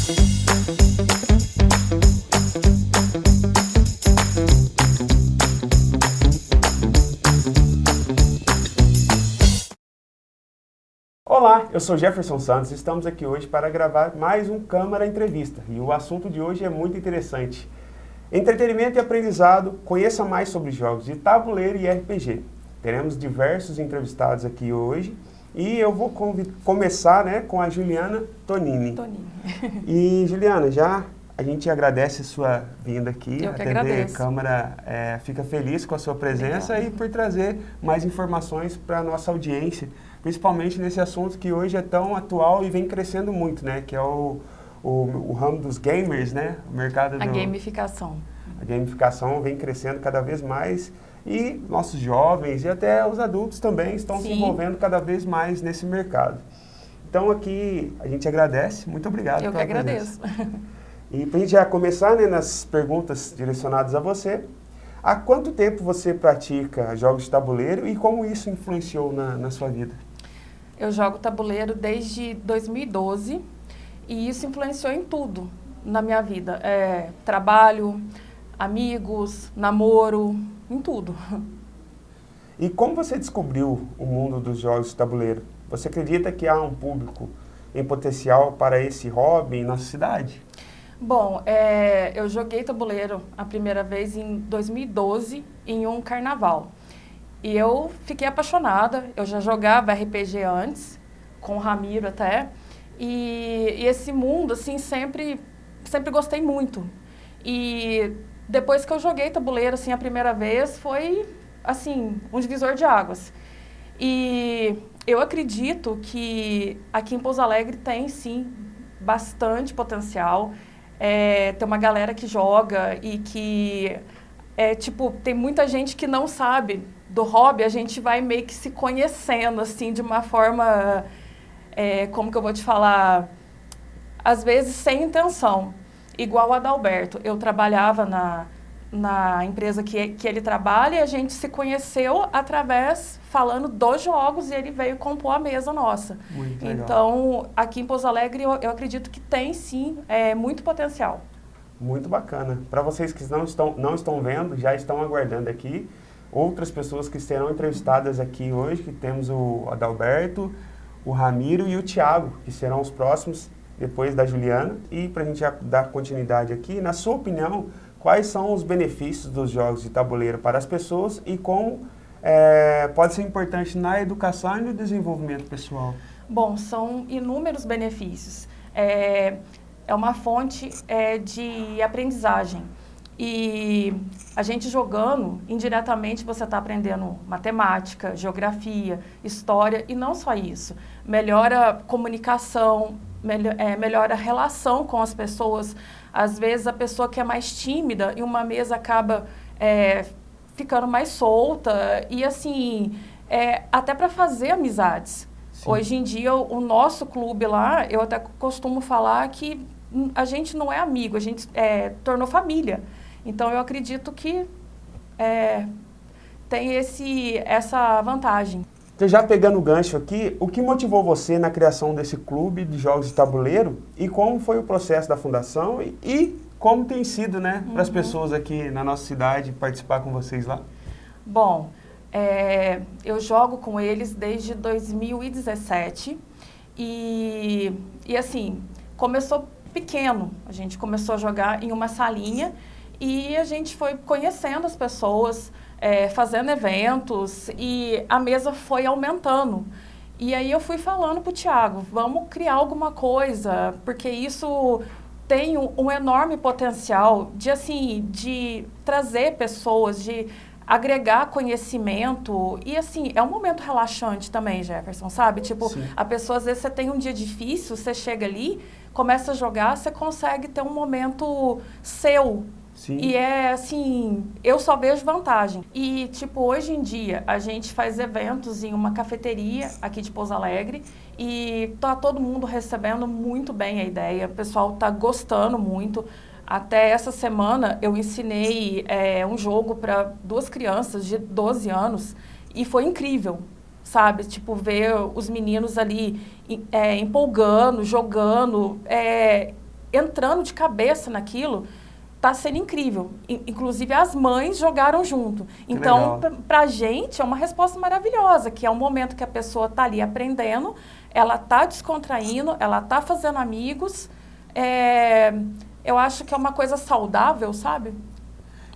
Olá, eu sou Jefferson Santos e estamos aqui hoje para gravar mais um Câmara Entrevista. E o assunto de hoje é muito interessante. Entretenimento e aprendizado, conheça mais sobre jogos de tabuleiro e RPG. Teremos diversos entrevistados aqui hoje e eu vou começar com a Juliana Tonini. E Juliana, a gente agradece a sua vinda aqui. Eu que a TV agradeço. Câmara fica feliz com a sua presença. Obrigada. E por trazer mais informações para a nossa audiência, principalmente nesse assunto que hoje é tão atual e vem crescendo muito, né? Que é o ramo dos gamers, né? O mercado A gamificação. A gamificação vem crescendo cada vez mais e nossos jovens e até os adultos também estão se envolvendo cada vez mais nesse mercado. Então aqui a gente agradece, muito obrigado pela presença. Eu que agradeço. E para a gente já começar nas perguntas direcionadas a você, há quanto tempo você pratica jogos de tabuleiro e como isso influenciou na sua vida? Eu jogo tabuleiro desde 2012 e isso influenciou em tudo na minha vida. Trabalho, amigos, namoro, em tudo. E como você descobriu o mundo dos jogos de tabuleiro? Você acredita que há um público em potencial para esse hobby na cidade? Bom, eu joguei tabuleiro a primeira vez em 2012 em um carnaval. E eu fiquei apaixonada, eu já jogava RPG antes, com o Ramiro até, e esse mundo, assim, sempre gostei muito. E depois que eu joguei tabuleiro, assim, a primeira vez, foi, assim, um divisor de águas. E eu acredito que aqui em Pouso Alegre tem, sim, bastante potencial. Tem uma galera que joga e que, tem muita gente que não sabe do hobby, a gente vai meio que se conhecendo, assim, de uma forma, como que eu vou te falar, às vezes sem intenção. Igual o Adalberto, eu trabalhava na empresa que ele trabalha e a gente se conheceu falando dos jogos e ele veio compor a mesa nossa. Muito legal. Então, aqui em Pouso Alegre, eu acredito que tem, sim, muito potencial. Muito bacana. Para vocês que não estão vendo, já estão aguardando aqui outras pessoas que serão entrevistadas aqui hoje, que temos o Adalberto, o Ramiro e o Thiago, que serão os próximos depois da Juliana. E para a gente já dar continuidade aqui, na sua opinião, quais são os benefícios dos jogos de tabuleiro para as pessoas e como pode ser importante na educação e no desenvolvimento pessoal? Bom, são inúmeros benefícios. É uma fonte de aprendizagem. E a gente jogando, indiretamente você está aprendendo matemática, geografia, história e não só isso. Melhora a comunicação, melhora a relação com as pessoas. Às vezes a pessoa que é mais tímida em uma mesa acaba ficando mais solta e assim, até para fazer amizades. Sim. Hoje em dia o nosso clube lá, eu até costumo falar que a gente não é amigo, a gente tornou família. Então, eu acredito que tem essa vantagem. Então, já pegando o gancho aqui, o que motivou você na criação desse clube de jogos de tabuleiro e como foi o processo da fundação e como tem sido, né, para as pessoas aqui na nossa cidade participar com vocês lá? Bom, eu jogo com eles desde 2017 e assim, começou pequeno. A gente começou a jogar em uma salinha e a gente foi conhecendo as pessoas, fazendo eventos e a mesa foi aumentando. E aí eu fui falando pro Thiago, vamos criar alguma coisa, porque isso tem um enorme potencial de trazer pessoas, de agregar conhecimento e assim, é um momento relaxante também, Jefferson, sabe? Tipo, sim, a pessoa, às vezes você tem um dia difícil, você chega ali, começa a jogar, você consegue ter um momento seu. Sim. E assim, eu só vejo vantagem. E, tipo, hoje em dia, a gente faz eventos em uma cafeteria aqui de Pouso Alegre e tá todo mundo recebendo muito bem a ideia, o pessoal tá gostando muito. Até essa semana, eu ensinei um jogo para 2 crianças de 12 anos e foi incrível, sabe? Tipo, ver os meninos ali empolgando, jogando. entrando de cabeça naquilo, está sendo incrível. Inclusive, as mães jogaram junto. Então, para a gente, é uma resposta maravilhosa, que é um momento que a pessoa está ali aprendendo, ela está descontraindo, ela está fazendo amigos. Eu acho que é uma coisa saudável, sabe?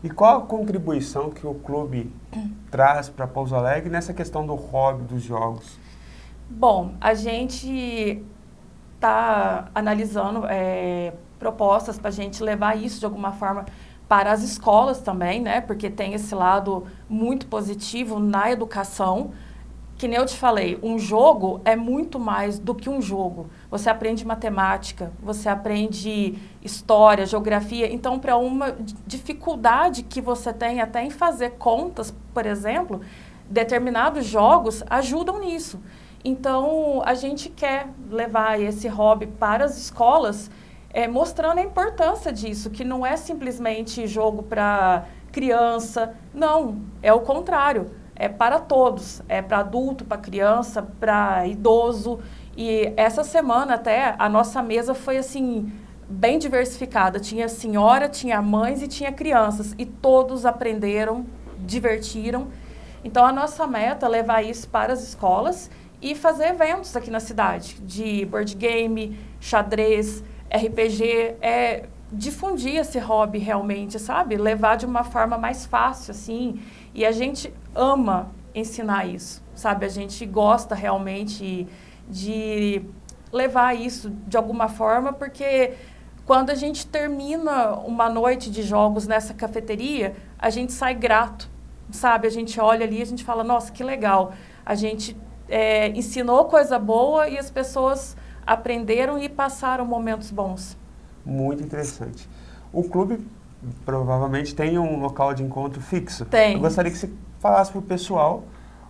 E qual a contribuição que o clube traz para Pouso Alegre nessa questão do hobby dos jogos? Bom, a gente está analisando propostas para a gente levar isso de alguma forma para as escolas também, né? Porque tem esse lado muito positivo na educação. Que nem eu te falei, um jogo é muito mais do que um jogo. Você aprende matemática, você aprende história, geografia. Então, para uma dificuldade que você tem até em fazer contas, por exemplo, determinados jogos ajudam nisso. Então, a gente quer levar esse hobby para as escolas, mostrando a importância disso, que não é simplesmente jogo para criança, não, é o contrário. É para todos, é para adulto, para criança, para idoso. E essa semana até a nossa mesa foi assim, bem diversificada. Tinha senhora, tinha mães e tinha crianças. E todos aprenderam, divertiram. Então a nossa meta é levar isso para as escolas e fazer eventos aqui na cidade, de board game, xadrez, RPG, difundir esse hobby realmente, sabe? Levar de uma forma mais fácil, assim. E a gente ama ensinar isso, sabe? A gente gosta realmente de levar isso de alguma forma, porque quando a gente termina uma noite de jogos nessa cafeteria, a gente sai grato, sabe? A gente olha ali e a gente fala, nossa, que legal. A gente ensinou coisa boa e as pessoas aprenderam e passaram momentos bons. Muito interessante. O clube provavelmente tem um local de encontro fixo. Tem. Eu gostaria que você falasse para o pessoal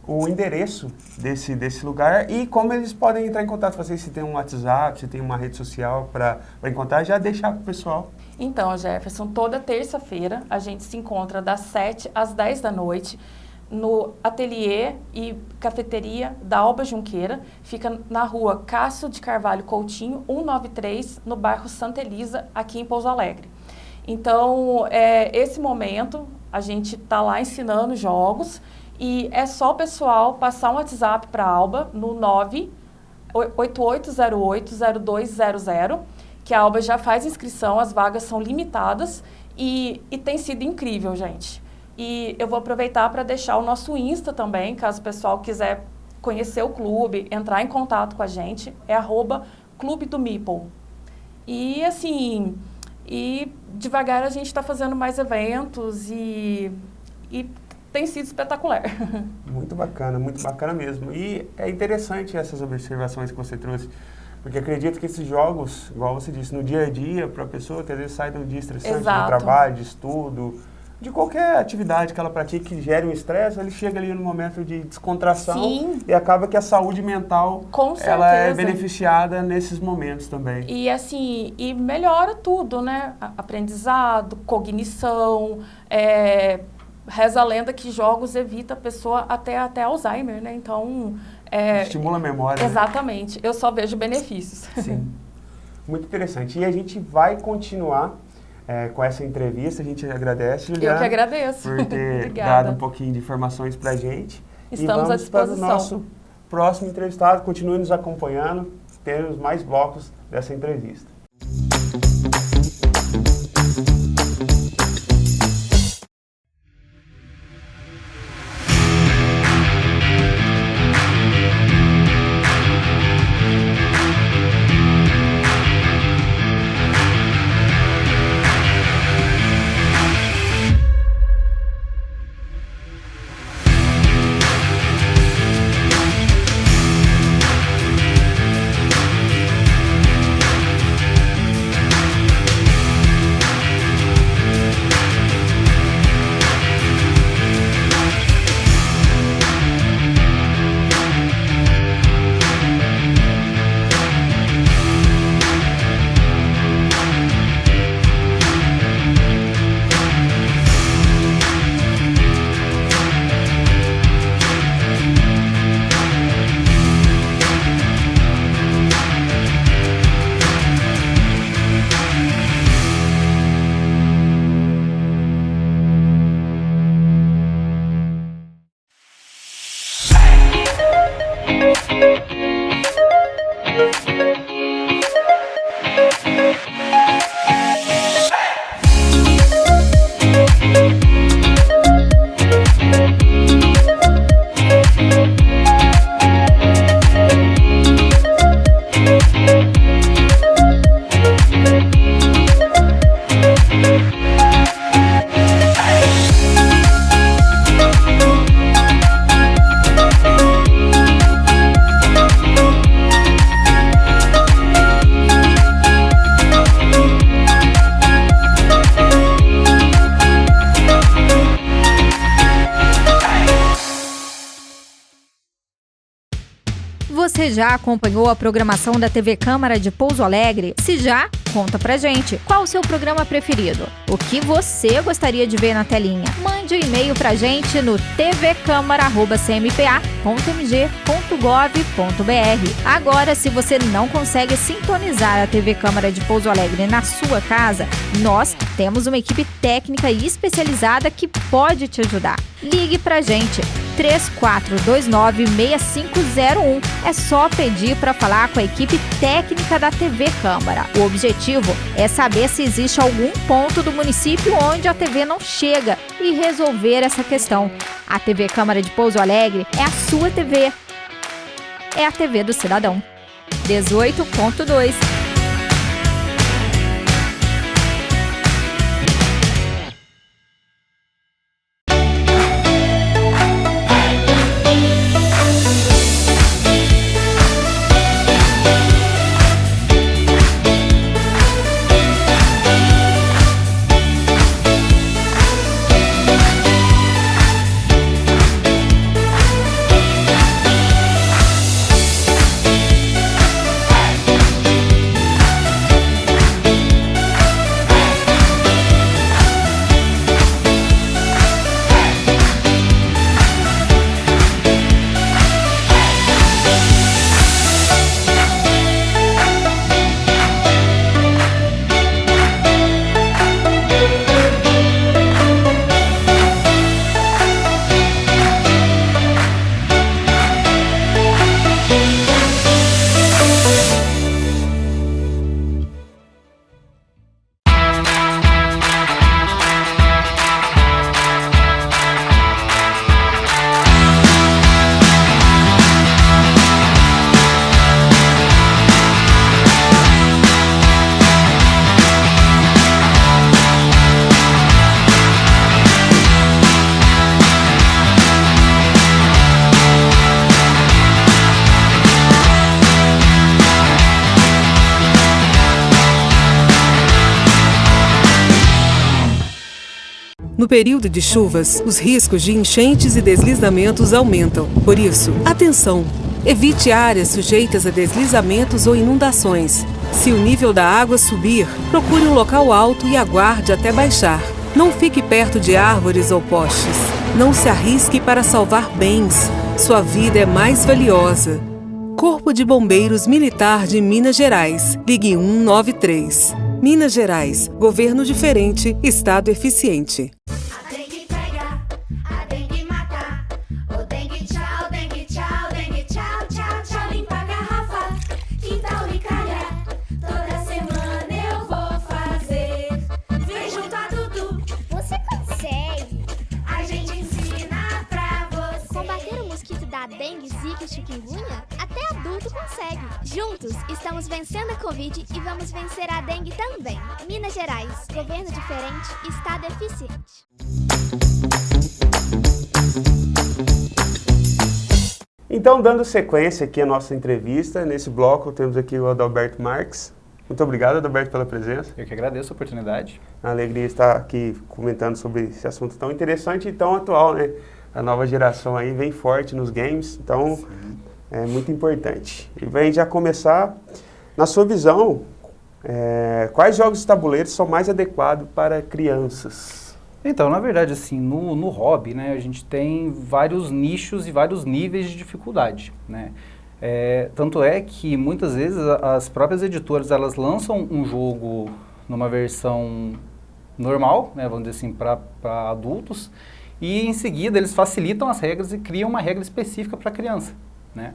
o endereço desse lugar e como eles podem entrar em contato com vocês, se tem um WhatsApp, se tem uma rede social para encontrar, já deixar para o pessoal. Então, Jefferson, toda terça-feira a gente se encontra das 7 às 10 da noite no ateliê e cafeteria da Alba Junqueira. Fica na rua Cássio de Carvalho Coutinho, 193, no bairro Santa Elisa, aqui em Pouso Alegre. Então, esse momento, a gente está lá ensinando jogos e é só o pessoal passar um WhatsApp para a Alba no 988080200, que a Alba já faz inscrição, as vagas são limitadas e tem sido incrível, gente. E eu vou aproveitar para deixar o nosso Insta também, caso o pessoal quiser conhecer o clube, entrar em contato com a gente, é @Clube do Meeple. E assim, devagar a gente está fazendo mais eventos e tem sido espetacular. Muito bacana mesmo. E é interessante essas observações que você trouxe, porque acredito que esses jogos, igual você disse, no dia a dia, para a pessoa que às vezes sai de um dia estressante, do trabalho, de estudo, de qualquer atividade que ela pratique que gere um estresse, ele chega ali no momento de descontração. Sim. E acaba que a saúde mental, Com certeza, ela é beneficiada nesses momentos também. E assim, melhora tudo, né? Aprendizado, cognição, reza a lenda que jogos evita a pessoa até Alzheimer, né? Então... estimula a memória. Exatamente. Né? Eu só vejo benefícios. Sim. Muito interessante. E a gente vai continuar com essa entrevista. A gente agradece, Juliana. Eu que agradeço. Por ter dado um pouquinho de informações pra gente. Estamos à disposição. Para o nosso próximo entrevistado. Continue nos acompanhando. Teremos mais blocos dessa entrevista. Você já acompanhou a programação da TV Câmara de Pouso Alegre? Se já, conta pra gente. Qual o seu programa preferido? O que você gostaria de ver na telinha? Mande um e-mail pra gente no tvcamara@cmpa.mg.gov.br. Agora, se você não consegue sintonizar a TV Câmara de Pouso Alegre na sua casa, nós temos uma equipe técnica e especializada que pode te ajudar. Ligue pra gente, 3429-6501. É só pedir para falar com a equipe técnica da TV Câmara. O objetivo é saber se existe algum ponto do município onde a TV não chega e resolver essa questão. A TV Câmara de Pouso Alegre é a sua TV. É a TV do cidadão. 18.2. No período de chuvas, os riscos de enchentes e deslizamentos aumentam. Por isso, atenção! Evite áreas sujeitas a deslizamentos ou inundações. Se o nível da água subir, procure um local alto e aguarde até baixar. Não fique perto de árvores ou postes. Não se arrisque para salvar bens. Sua vida é mais valiosa. Corpo de Bombeiros Militar de Minas Gerais. Ligue 193. Minas Gerais. Governo diferente, Estado eficiente. Dengue, zika e chikungunya, até adulto consegue. Juntos, estamos vencendo a Covid e vamos vencer a dengue também. Minas Gerais, governo diferente, Estado eficiente. Então, dando sequência aqui à nossa entrevista, nesse bloco temos aqui o Adalberto Marques. Muito obrigado, Adalberto, pela presença. Eu que agradeço a oportunidade. A alegria estar aqui comentando sobre esse assunto tão interessante e tão atual, né? A nova geração aí vem forte nos games, então sim, é muito importante. E para a gente já começar, na sua visão, quais jogos de tabuleiro são mais adequados para crianças? Então, na verdade, assim, no hobby, né, a gente tem vários nichos e vários níveis de dificuldade, né? Tanto é que muitas vezes as próprias editoras, elas lançam um jogo numa versão normal, né, vamos dizer assim, para adultos, e em seguida eles facilitam as regras e criam uma regra específica para a criança, né?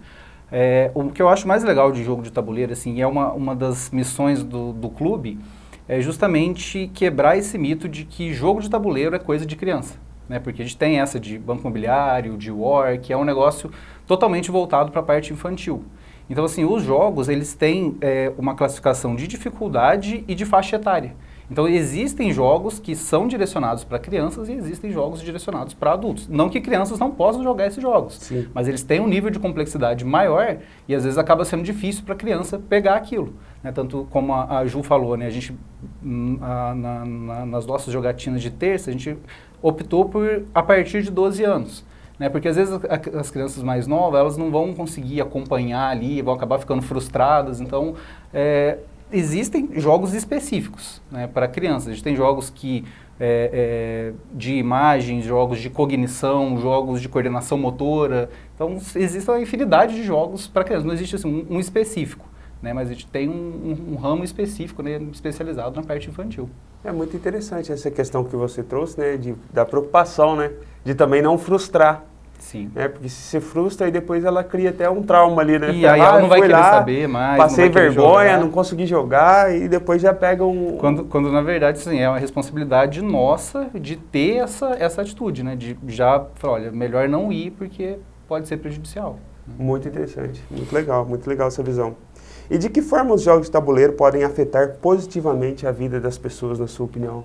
O que eu acho mais legal de jogo de tabuleiro, assim, é uma das missões do clube, é justamente quebrar esse mito de que jogo de tabuleiro é coisa de criança, né? Porque a gente tem essa de banco imobiliário, de war, que é um negócio totalmente voltado para a parte infantil. Então, assim, os jogos, eles têm uma classificação de dificuldade e de faixa etária. Então, existem jogos que são direcionados para crianças e existem jogos direcionados para adultos. Não que crianças não possam jogar esses jogos, sim, mas eles têm um nível de complexidade maior e, às vezes, acaba sendo difícil para a criança pegar aquilo, né? Tanto como a Ju falou, né? A gente, nas nossas jogatinas de terça, a gente optou por a partir de 12 anos. né? Porque às vezes as crianças mais novas, elas não vão conseguir acompanhar ali, vão acabar ficando frustradas. Então, existem jogos específicos, né, para crianças. A gente tem jogos de imagens, jogos de cognição, jogos de coordenação motora. Então, existe uma infinidade de jogos para crianças. Não existe assim, um específico, né, mas a gente tem um ramo específico, né, especializado na parte infantil. É muito interessante essa questão que você trouxe, né, da preocupação, né, de também não frustrar. Sim. Né, porque se você frustra, aí depois ela cria até um trauma ali, né? E aí ela não vai querer saber mais, passei não vai querer vergonha, jogar. não consegui jogar e depois já pega um... Quando na verdade, assim, é uma responsabilidade nossa de ter essa atitude, né? De já falar, olha, melhor não ir porque pode ser prejudicial. Muito interessante, muito legal essa visão. E de que forma os jogos de tabuleiro podem afetar positivamente a vida das pessoas, na sua opinião?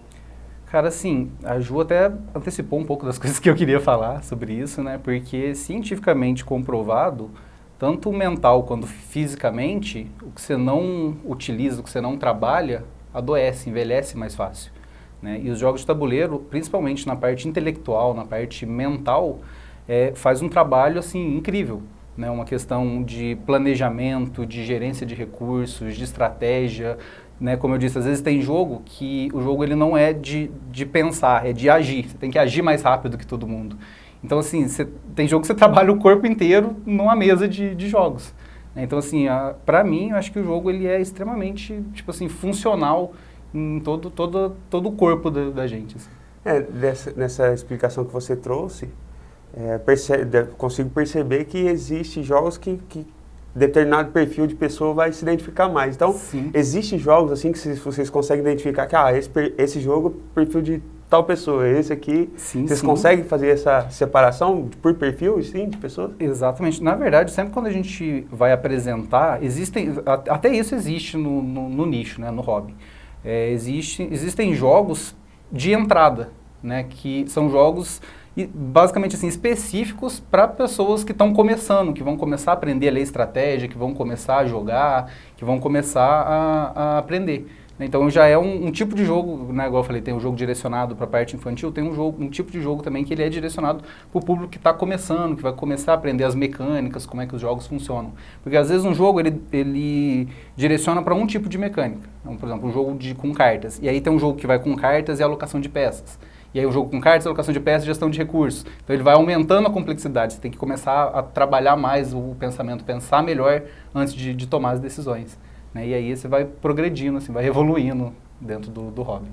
Cara, assim, a Ju até antecipou um pouco das coisas que eu queria falar sobre isso, né? Porque cientificamente comprovado, tanto mental quanto fisicamente, o que você não utiliza, o que você não trabalha, adoece, envelhece mais fácil, né? E os jogos de tabuleiro, principalmente na parte intelectual, na parte mental, faz um trabalho, assim, incrível, né? Uma questão de planejamento, de gerência de recursos, de estratégia, né? Como eu disse, às vezes tem jogo que o jogo ele não é de pensar, é de agir. Você tem que agir mais rápido que todo mundo. Então, assim, tem jogo que você trabalha o corpo inteiro numa mesa de jogos. Então, assim, para mim, eu acho que o jogo ele é extremamente, tipo assim, funcional em todo o corpo da gente. Assim. Nessa explicação que você trouxe, consigo perceber que existem jogos que determinado perfil de pessoa vai se identificar mais. Então, existem jogos assim que vocês conseguem identificar que esse jogo é perfil de tal pessoa, esse aqui, vocês conseguem fazer essa separação por perfil, sim, de pessoas? Exatamente. Na verdade, sempre quando a gente vai apresentar, até isso existe no nicho, né, no hobby. Existem jogos de entrada, né, que são jogos basicamente assim, específicos para pessoas que estão começando, que vão começar a aprender a ler estratégia, que vão começar a jogar, que vão começar a aprender. Então já é um tipo de jogo, né, igual eu falei, tem um jogo direcionado para a parte infantil, tem um tipo de jogo também que ele é direcionado para o público que está começando, que vai começar a aprender as mecânicas, como é que os jogos funcionam. Porque às vezes um jogo ele direciona para um tipo de mecânica. Então, por exemplo, um jogo com cartas. E aí tem um jogo que vai com cartas e alocação de peças. E aí o jogo com cartas, alocação de peças e gestão de recursos. Então ele vai aumentando a complexidade, você tem que começar a trabalhar mais o pensamento, pensar melhor antes de tomar as decisões. Né? E aí você vai progredindo, assim, vai evoluindo dentro do hobby.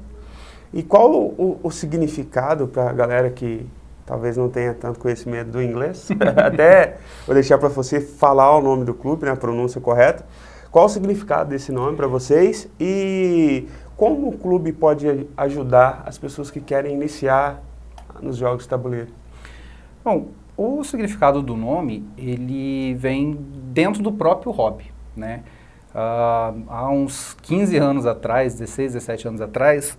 E qual o significado para a galera que talvez não tenha tanto conhecimento do inglês? Até vou deixar para você falar o nome do clube, né, a pronúncia correta. Qual o significado desse nome para vocês e como o clube pode ajudar as pessoas que querem iniciar nos jogos de tabuleiro? Bom, o significado do nome, ele vem dentro do próprio hobby, né? Há uns 15 anos atrás, 16, 17 anos atrás,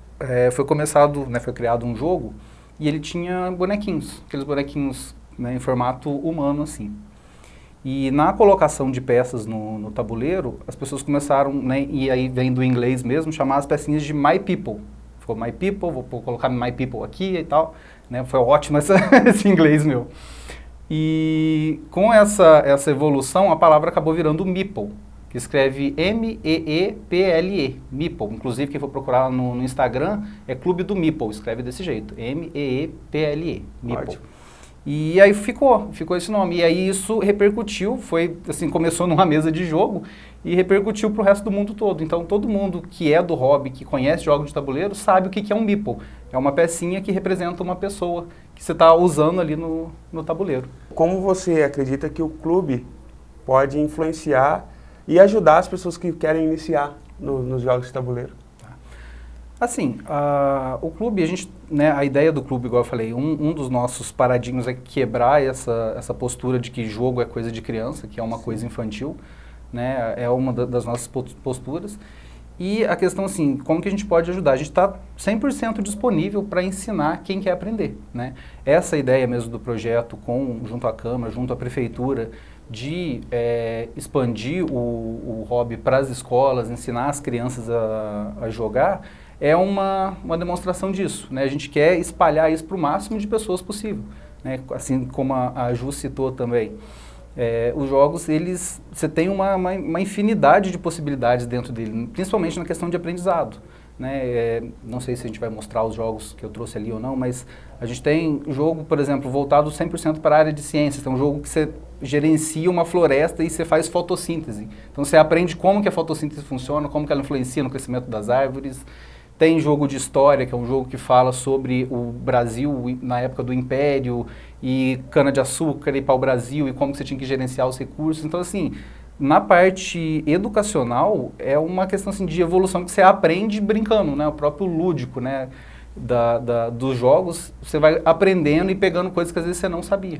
foi criado um jogo e ele tinha bonequinhos, aqueles bonequinhos, né, em formato humano assim. E na colocação de peças no tabuleiro, as pessoas começaram, né, e aí vem do inglês mesmo, chamar as pecinhas de My People. Ficou My People, vou colocar My People aqui e tal, né, foi ótimo esse inglês meu. E com essa evolução, a palavra acabou virando Meeple, que escreve M-E-E-P-L-E, Meeple. Inclusive, quem for procurar no Instagram, é Clube do Meeple, escreve desse jeito, M-E-E-P-L-E, Meeple. Ótimo. E aí ficou esse nome. E aí isso repercutiu, começou numa mesa de jogo e repercutiu para o resto do mundo todo. Então todo mundo que é do hobby, que conhece jogos de tabuleiro, sabe o que é um meeple. É uma pecinha que representa uma pessoa que você está usando ali no tabuleiro. Como você acredita que o clube pode influenciar e ajudar as pessoas que querem iniciar nos jogos de tabuleiro? Assim, o clube, a ideia do clube, igual eu falei, um dos nossos paradigmas é quebrar essa postura de que jogo é coisa de criança, que é uma coisa infantil, né? É uma das nossas posturas. E a questão, assim, como que a gente pode ajudar? A gente está 100% disponível para ensinar quem quer aprender, né? Essa ideia mesmo do projeto, junto à Câmara, junto à Prefeitura, de expandir o hobby para as escolas, ensinar as crianças a jogar, é uma demonstração disso, né? A gente quer espalhar isso para o máximo de pessoas possível, né? Assim como a Ju citou também. Os jogos, você tem uma infinidade de possibilidades dentro dele, principalmente na questão de aprendizado. Né? Não sei se a gente vai mostrar os jogos que eu trouxe ali ou não, mas a gente tem um jogo, por exemplo, voltado 100% para a área de ciências. Tem um jogo que você gerencia uma floresta e você faz fotossíntese. Então você aprende como que a fotossíntese funciona, como que ela influencia no crescimento das árvores. Tem jogo de história, que é um jogo que fala sobre o Brasil na época do Império e cana-de-açúcar e para o Brasil e como que você tinha que gerenciar os recursos. Então, assim, na parte educacional, é uma questão assim, de evolução que você aprende brincando, né? O próprio lúdico, né? Dos jogos, você vai aprendendo e pegando coisas que às vezes você não sabia.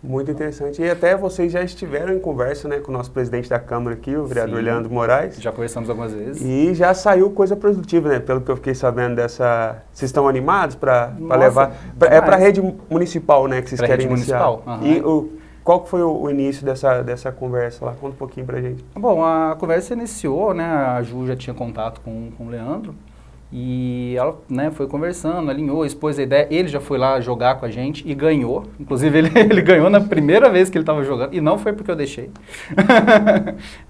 Muito interessante. E até vocês já estiveram em conversa, né, com o nosso presidente da Câmara aqui, o vereador Sim, Leandro Moraes. Já conversamos algumas vezes. E já saiu coisa produtiva, né? Pelo que eu fiquei sabendo dessa... Vocês estão animados para levar... É para a rede municipal, né, que vocês querem iniciar. Municipal. Uhum. E qual que foi o início dessa conversa lá? Conta um pouquinho pra gente. Bom, a conversa iniciou, né? A Ju já tinha contato com o Leandro. E ela, né, foi conversando, alinhou, expôs a ideia. Ele já foi lá jogar com a gente e ganhou. Inclusive, ele ganhou na primeira vez que ele estava jogando. E não foi porque eu deixei.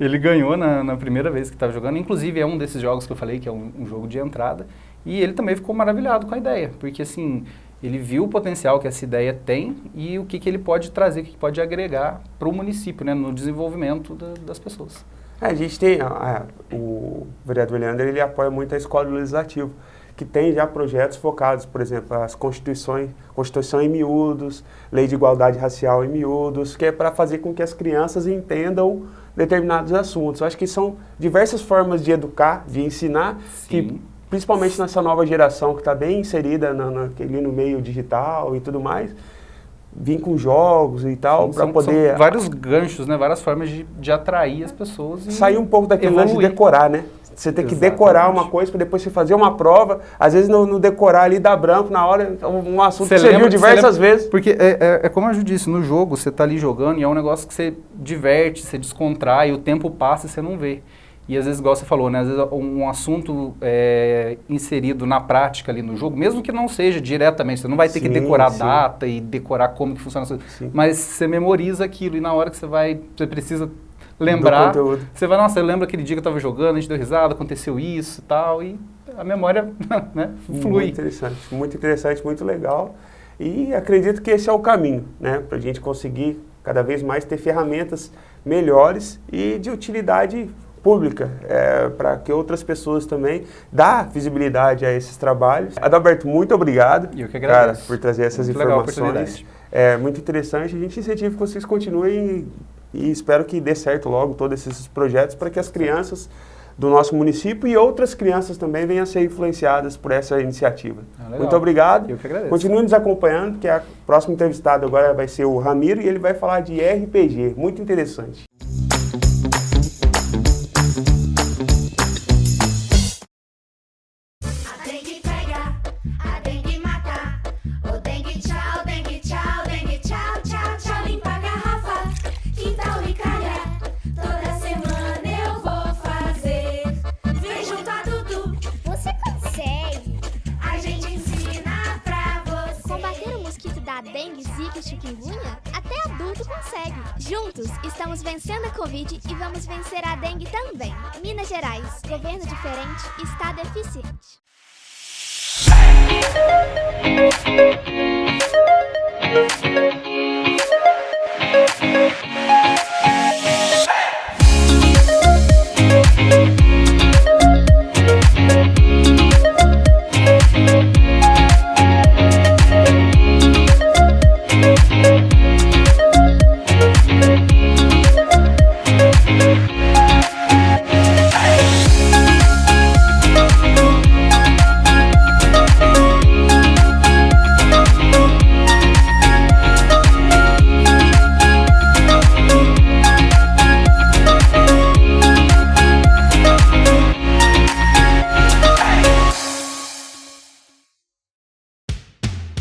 Ele ganhou na primeira vez que estava jogando. Inclusive, é um desses jogos que eu falei, que é um jogo de entrada. E ele também ficou maravilhado com a ideia. Porque, assim, ele viu o potencial que essa ideia tem e o que ele pode trazer, o que pode agregar para o município, né, no desenvolvimento das pessoas. A gente tem, o vereador Leandro, ele apoia muito a escola do legislativo, que tem já projetos focados, por exemplo, as Constituição em miúdos, Lei de Igualdade Racial em miúdos, que é para fazer com que as crianças entendam determinados assuntos. Eu acho que são diversas formas de educar, de ensinar, Sim. que principalmente nessa nova geração que está bem inserida ali no meio digital e tudo mais, vir com jogos e tal, para poder... São vários ganchos, né? Várias formas de atrair as pessoas e sair um pouco daquele lance de decorar, né? Você tem que decorar uma coisa para depois você fazer uma prova. Às vezes no decorar ali dá branco na hora, um assunto que você viu diversas vezes. Porque é como a Ju disse, no jogo você está ali jogando e é um negócio que você diverte, você descontrai, o tempo passa e você não vê. E às vezes, igual você falou, né? Às vezes um assunto inserido na prática ali no jogo, mesmo que não seja diretamente, você não vai ter que decorar a data e decorar como que funciona, mas você memoriza aquilo e na hora que você precisa lembrar, você vai, nossa, eu lembro aquele dia que eu estava jogando, a gente deu risada, aconteceu isso e tal, e a memória, né, flui. Muito interessante, muito legal. E acredito que esse é o caminho, né? Para a gente conseguir cada vez mais ter ferramentas melhores e de utilidade pública, para que outras pessoas também dá visibilidade a esses trabalhos. Adalberto, muito obrigado, eu que agradeço, cara, por trazer essas informações. É muito interessante, a gente incentiva que vocês continuem e espero que dê certo logo todos esses projetos para que as crianças do nosso município e outras crianças também venham a ser influenciadas por essa iniciativa. Muito obrigado. Eu que agradeço. Continue nos acompanhando, porque o próximo entrevistado agora vai ser o Ramiro e ele vai falar de RPG, muito interessante. Dengue, zika e chikungunya, até adulto consegue. Juntos, estamos vencendo a Covid e vamos vencer a dengue também. Minas Gerais, governo diferente, estado eficiente.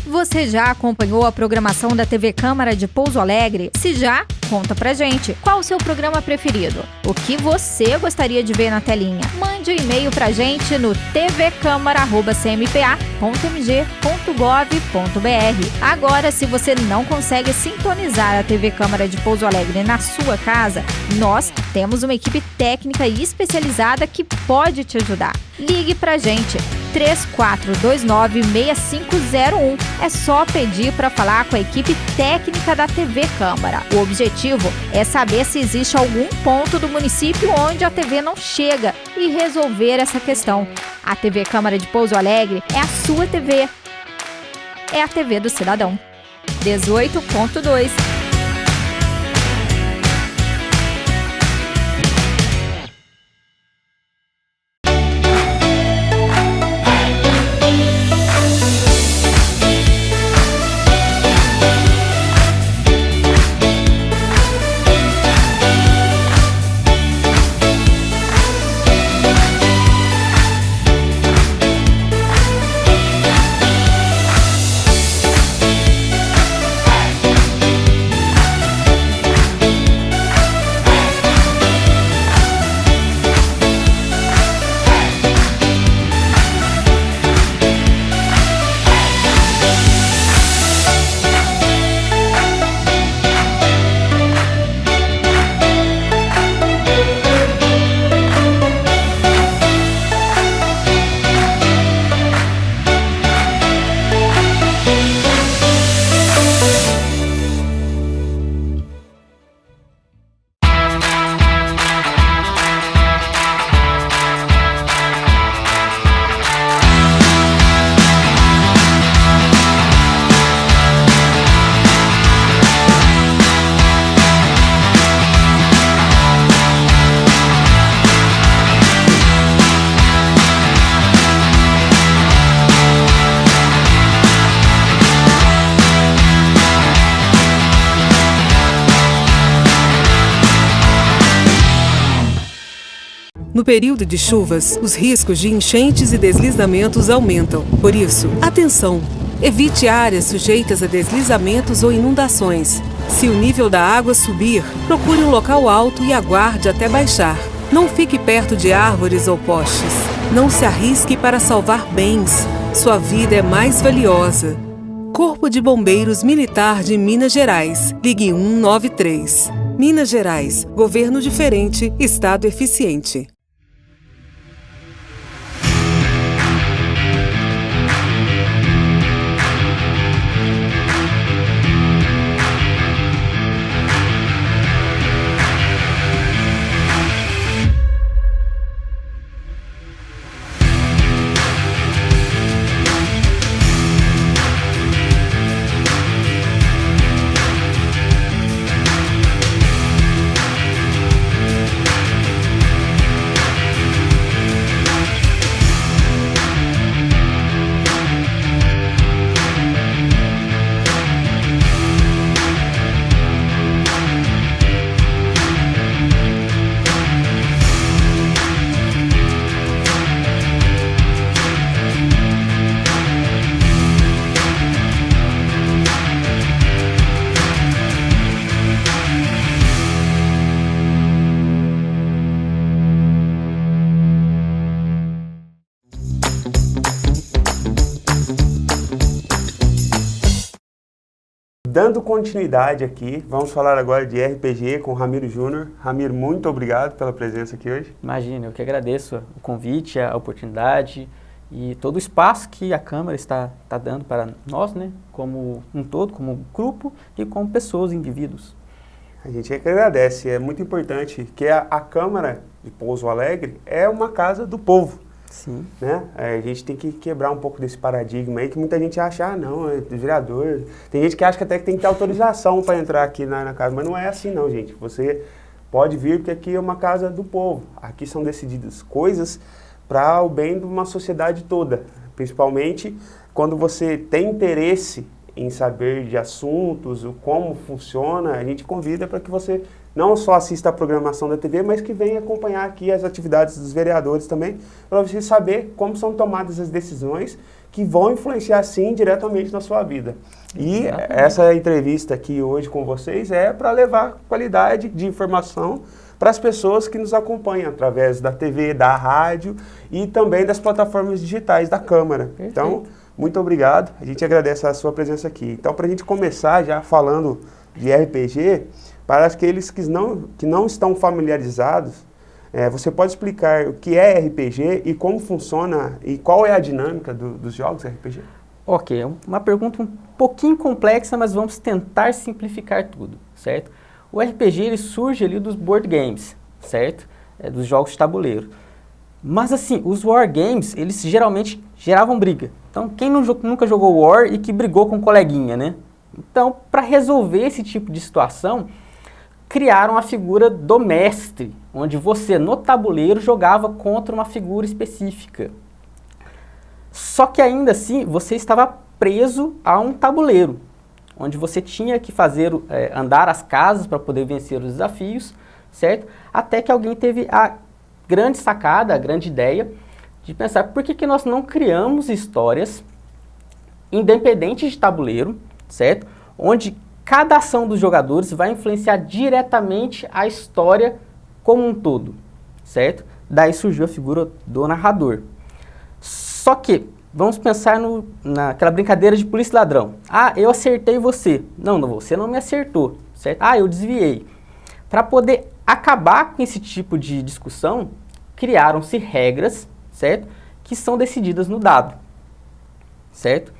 Você já acompanhou a programação da TV Câmara de Pouso Alegre? Se já, conta pra gente. Qual o seu programa preferido? O que você gostaria de ver na telinha? Mande mande um e-mail pra gente no tvcâmara@cmpa.mg.gov.br. Agora, se você não consegue sintonizar a TV Câmara de Pouso Alegre na sua casa, nós temos uma equipe técnica e especializada que pode te ajudar. Ligue pra gente, 3429-6501. É só pedir para falar com a equipe técnica da TV Câmara. O objetivo é saber se existe algum ponto do município onde a TV não chega e resolver essa questão. A TV Câmara de Pouso Alegre é a sua TV. É a TV do cidadão. 18.2. No período de chuvas, os riscos de enchentes e deslizamentos aumentam. Por isso, atenção! Evite áreas sujeitas a deslizamentos ou inundações. Se o nível da água subir, procure um local alto e aguarde até baixar. Não fique perto de árvores ou postes. Não se arrisque para salvar bens. Sua vida é mais valiosa. Corpo de Bombeiros Militar de Minas Gerais. Ligue 193. Minas Gerais. Governo diferente, Estado eficiente. Dando continuidade aqui, vamos falar agora de RPG com o Ramiro Júnior. Ramiro, muito obrigado pela presença aqui hoje. Imagina, eu que agradeço o convite, a oportunidade e todo o espaço que a Câmara está dando para nós, né, como um todo, como grupo e como pessoas, indivíduos. A gente é que agradece, é muito importante que a Câmara de Pouso Alegre é uma casa do povo. Sim. Né? A gente tem que quebrar um pouco desse paradigma aí, que muita gente acha, não, é vereador. Tem gente que acha que até que tem que ter autorização para entrar aqui na casa, mas não é assim não, gente. Você pode vir, porque aqui é uma casa do povo. Aqui são decididas coisas para o bem de uma sociedade toda. Principalmente quando você tem interesse em saber de assuntos, o como funciona, a gente convida para que você não só assista a programação da TV, mas que venha acompanhar aqui as atividades dos vereadores também, para você saber como são tomadas as decisões que vão influenciar, sim, diretamente na sua vida. E essa entrevista aqui hoje com vocês é para levar qualidade de informação para as pessoas que nos acompanham através da TV, da rádio e também das plataformas digitais da Câmara. Perfeito. Então, muito obrigado, a gente agradece a sua presença aqui. Então, para a gente começar já falando de RPG, para aqueles que não estão familiarizados, você pode explicar o que é RPG e como funciona e qual é a dinâmica dos jogos RPG? Ok, é uma pergunta um pouquinho complexa, mas vamos tentar simplificar tudo, certo? O RPG ele surge ali dos board games, certo? Dos jogos de tabuleiro. Mas assim, os war games, eles geralmente geravam briga. Então, quem nunca jogou war e que brigou com um coleguinha, né? Então, para resolver esse tipo de situação, criaram a figura do mestre, onde você, no tabuleiro, jogava contra uma figura específica. Só que ainda assim, você estava preso a um tabuleiro, onde você tinha que andar as casas para poder vencer os desafios, certo? Até que alguém teve a grande sacada, a grande ideia de pensar por que nós não criamos histórias independentes de tabuleiro, certo? Onde cada ação dos jogadores vai influenciar diretamente a história como um todo, certo? Daí surgiu a figura do narrador. Só que, vamos pensar naquela brincadeira de polícia e ladrão. Ah, eu acertei você. Não, você não me acertou, certo? Ah, eu desviei. Para poder acabar com esse tipo de discussão, criaram-se regras, certo? Que são decididas no dado, certo?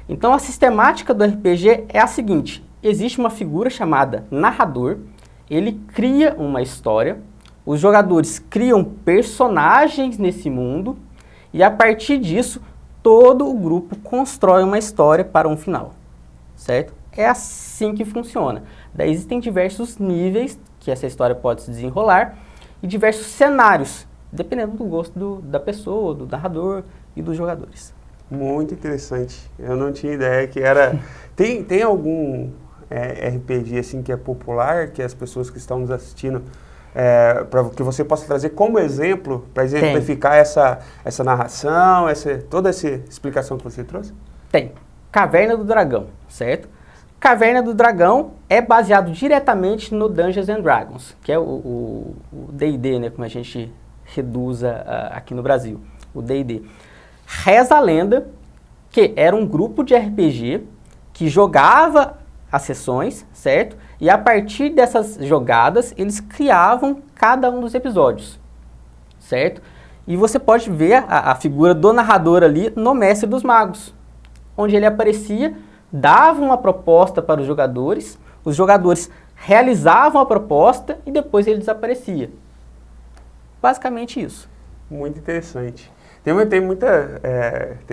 Então, a sistemática do RPG é a seguinte. Existe uma figura chamada narrador, ele cria uma história, os jogadores criam personagens nesse mundo e a partir disso todo o grupo constrói uma história para um final, certo? É assim que funciona. Daí existem diversos níveis que essa história pode se desenrolar e diversos cenários, dependendo do gosto da pessoa, do narrador e dos jogadores. Muito interessante. Eu não tinha ideia que era... Tem algum RPG assim que é popular, que as pessoas que estão nos assistindo, para que você possa trazer como exemplo, para exemplificar essa narração, toda essa explicação que você trouxe? Tem. Caverna do Dragão, certo? Caverna do Dragão é baseado diretamente no Dungeons and Dragons, que é o D&D, né, como a gente reduz aqui no Brasil, o D&D. Reza a lenda que era um grupo de RPG que jogava as sessões, certo? E a partir dessas jogadas, eles criavam cada um dos episódios, certo? E você pode ver a figura do narrador ali no Mestre dos Magos, onde ele aparecia, dava uma proposta para os jogadores realizavam a proposta e depois ele desaparecia. Basicamente isso. Muito interessante. Tem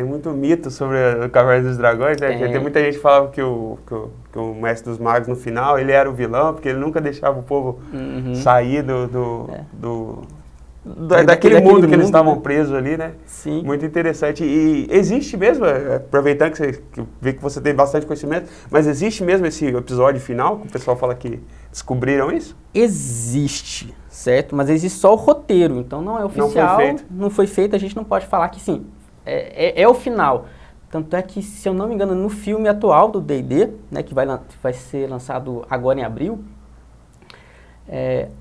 muito mito sobre o Caverna dos Dragões, né? Tem muita gente que falava que o Mestre dos Magos, no final, ele era o vilão, porque ele nunca deixava o povo sair daquele mundo que eles estavam presos ali, né? Sim. Muito interessante. E existe mesmo, aproveitando que você tem bastante conhecimento, mas existe mesmo esse episódio final, que o pessoal fala que descobriram isso? Existe, certo? Mas existe só o roteiro, então não é oficial. Não foi feito, a gente não pode falar que sim, é o final. Tanto é que, se eu não me engano, no filme atual do D&D, né, que vai ser lançado agora em abril,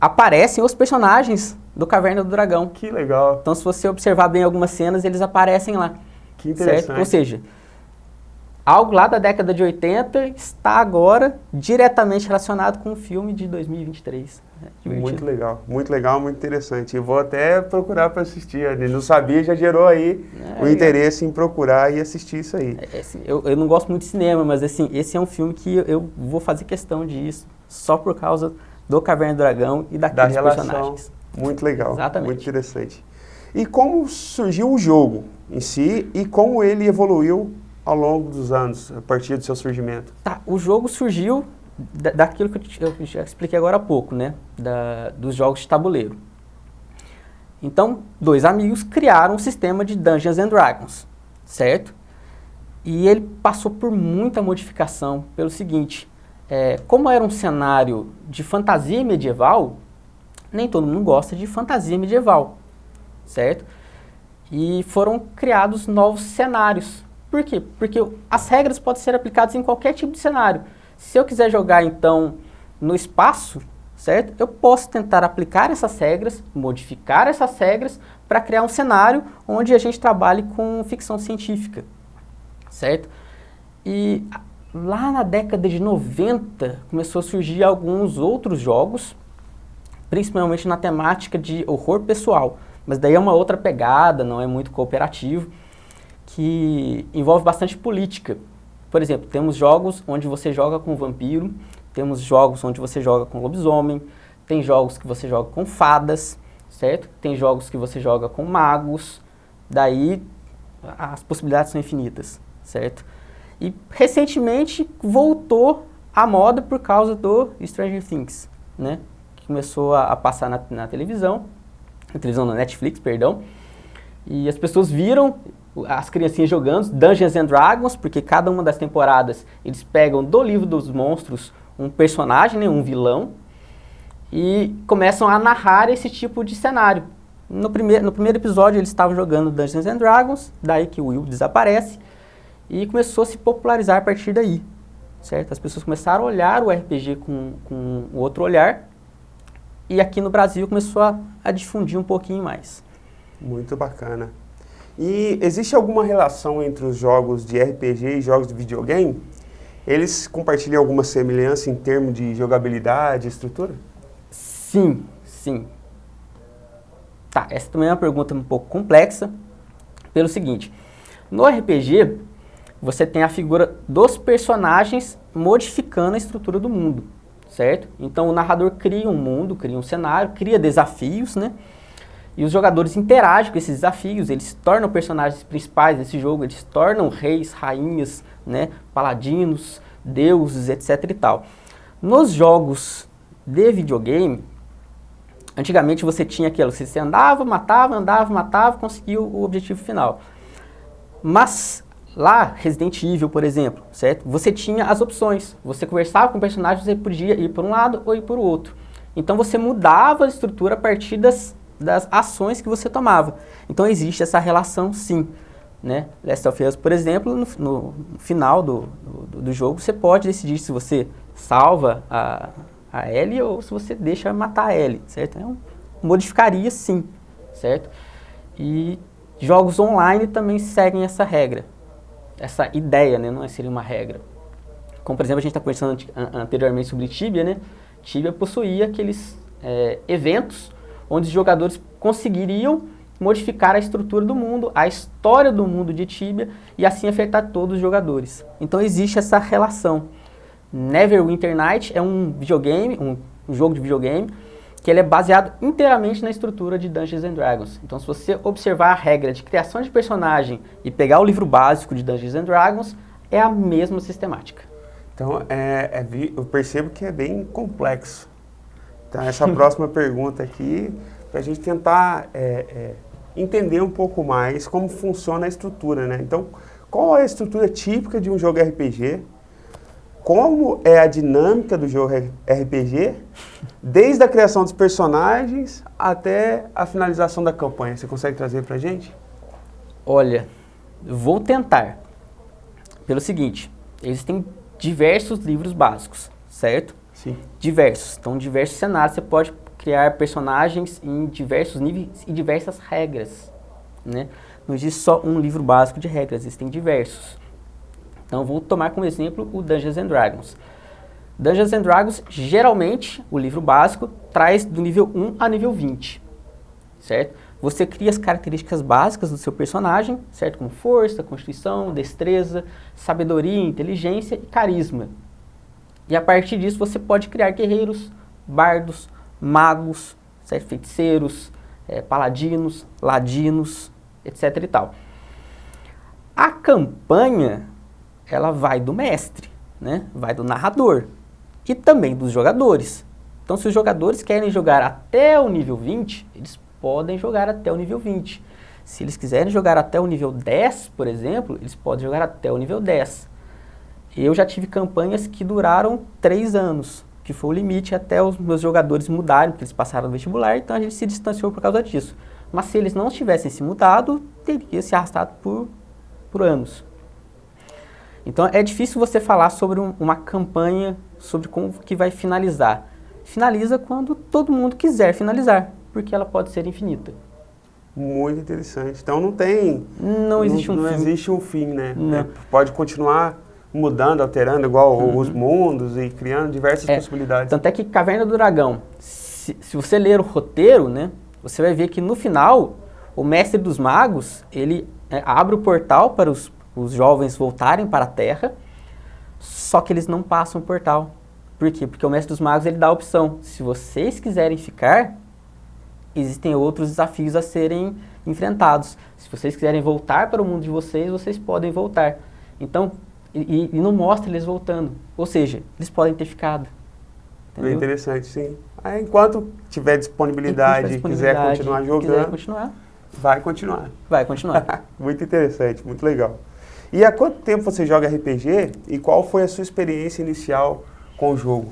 aparecem os personagens do Caverna do Dragão. Que legal. Então, se você observar bem algumas cenas, eles aparecem lá. Que interessante. Certo? Ou seja, algo lá da década de 80 está agora diretamente relacionado com o filme de 2023. Muito legal, muito interessante. Eu vou até procurar para assistir. Ele não sabia, já gerou aí o interesse em procurar e assistir isso aí. Assim, eu não gosto muito de cinema, mas assim, esse é um filme que eu vou fazer questão disso só por causa do Caverna do Dragão e daqueles personagens. Muito legal, exatamente. Muito interessante. E como surgiu o jogo em si e como ele evoluiu ao longo dos anos, a partir do seu surgimento? Tá, o jogo surgiu daquilo que eu já expliquei agora há pouco, né? Dos jogos de tabuleiro. Então, dois amigos criaram um sistema de Dungeons and Dragons, certo? E ele passou por muita modificação pelo seguinte, como era um cenário de fantasia medieval, nem todo mundo gosta de fantasia medieval, certo? E foram criados novos cenários. Por quê? Porque as regras podem ser aplicadas em qualquer tipo de cenário. Se eu quiser jogar, então, no espaço, certo? Eu posso tentar aplicar essas regras, modificar essas regras para criar um cenário onde a gente trabalhe com ficção científica, certo? E lá na década de 90 começou a surgir alguns outros jogos, principalmente na temática de horror pessoal, mas daí é uma outra pegada, não é muito cooperativo, que envolve bastante política. Por exemplo, temos jogos onde você joga com vampiro, temos jogos onde você joga com lobisomem, tem jogos que você joga com fadas, certo? Tem jogos que você joga com magos, daí as possibilidades são infinitas, certo? E recentemente voltou à moda por causa do Stranger Things, né? Que começou a passar na televisão na Netflix, perdão, e as pessoas viram as criancinhas jogando Dungeons and Dragons, porque cada uma das temporadas eles pegam do livro dos monstros um personagem, né, um vilão, e começam a narrar esse tipo de cenário. No primeiro episódio eles estavam jogando Dungeons and Dragons, daí que o Will desaparece, e começou a se popularizar a partir daí, certo? As pessoas começaram a olhar o RPG com outro olhar, e aqui no Brasil começou a difundir um pouquinho mais. Muito bacana. E existe alguma relação entre os jogos de RPG e jogos de videogame? Eles compartilham alguma semelhança em termos de jogabilidade, estrutura? Sim, sim. Tá, essa também é uma pergunta um pouco complexa, pelo seguinte: no RPG, você tem a figura dos personagens modificando a estrutura do mundo, certo? Então o narrador cria um mundo, cria um cenário, cria desafios, né? E os jogadores interagem com esses desafios, eles se tornam personagens principais desse jogo, eles se tornam reis, rainhas, né? Paladinos, deuses, etc e tal. Nos jogos de videogame, antigamente você tinha aquilo, você andava, matava, conseguia o objetivo final. Mas lá, Resident Evil, por exemplo, certo? Você tinha as opções. Você conversava com o personagem, você podia ir por um lado ou ir por outro. Então você mudava a estrutura a partir das ações que você tomava. Então existe essa relação, sim. Né? Last of Us, por exemplo, no final do jogo, você pode decidir se você salva a Ellie ou se você deixa matar a Ellie, certo? Então, modificaria, sim, certo? E jogos online também seguem essa regra. Essa ideia, né? Não seria uma regra. Como, por exemplo, a gente está conversando anteriormente sobre Tibia, né? Tibia possuía aqueles eventos onde os jogadores conseguiriam modificar a estrutura do mundo, a história do mundo de Tibia e assim afetar todos os jogadores. Então existe essa relação. Neverwinter Night é um videogame, um jogo de videogame, que ele é baseado inteiramente na estrutura de Dungeons and Dragons. Então, se você observar a regra de criação de personagem e pegar o livro básico de Dungeons and Dragons, é a mesma sistemática. Então, eu percebo que é bem complexo. Então, essa próxima pergunta aqui, para a gente tentar entender um pouco mais como funciona a estrutura, né? Então, qual é a estrutura típica de um jogo RPG? Como é a dinâmica do jogo RPG, desde a criação dos personagens até a finalização da campanha? Você consegue trazer pra gente? Olha, vou tentar. Pelo seguinte, existem diversos livros básicos, certo? Sim. Diversos. Então, diversos cenários. Você pode criar personagens em diversos níveis e diversas regras, né? Não existe só um livro básico de regras, existem diversos. Então, vou tomar como exemplo o Dungeons and Dragons. Dungeons and Dragons, geralmente, o livro básico, traz do nível 1 a nível 20, certo? Você cria as características básicas do seu personagem, certo? Como força, constituição, destreza, sabedoria, inteligência e carisma. E a partir disso, você pode criar guerreiros, bardos, magos, certo? Feiticeiros, paladinos, ladinos, etc e tal. A campanha, ela vai do mestre, né? Vai do narrador e também dos jogadores. Então, se os jogadores querem jogar até o nível 20, eles podem jogar até o nível 20. Se eles quiserem jogar até o nível 10, por exemplo, eles podem jogar até o nível 10. Eu já tive campanhas que duraram 3 anos, que foi o limite até os meus jogadores mudarem, porque eles passaram no vestibular, então a gente se distanciou por causa disso. Mas se eles não tivessem se mudado, teria se arrastado por anos. Então é difícil você falar sobre uma campanha, sobre como que vai finalizar. finaliza quando todo mundo quiser finalizar, porque ela pode ser infinita. Muito interessante. Então não tem... Não existe um fim. Não existe um fim, né? Não. Pode continuar mudando, alterando, igual os mundos e criando diversas possibilidades. Tanto é que Caverna do Dragão, se você ler o roteiro, né, você vai ver que no final, o Mestre dos Magos, ele abre o portal para os jovens voltarem para a Terra, só que eles não passam o portal. Por quê? Porque o Mestre dos Magos ele dá a opção. Se vocês quiserem ficar, existem outros desafios a serem enfrentados. Se vocês quiserem voltar para o mundo de vocês, vocês podem voltar. Então, e não mostra eles voltando. Ou seja, eles podem ter ficado. Bem interessante, sim. Aí, enquanto tiver disponibilidade e quiser continuar jogando, vai continuar. Vai continuar. Muito interessante, muito legal. E há quanto tempo você joga RPG e qual foi a sua experiência inicial com o jogo?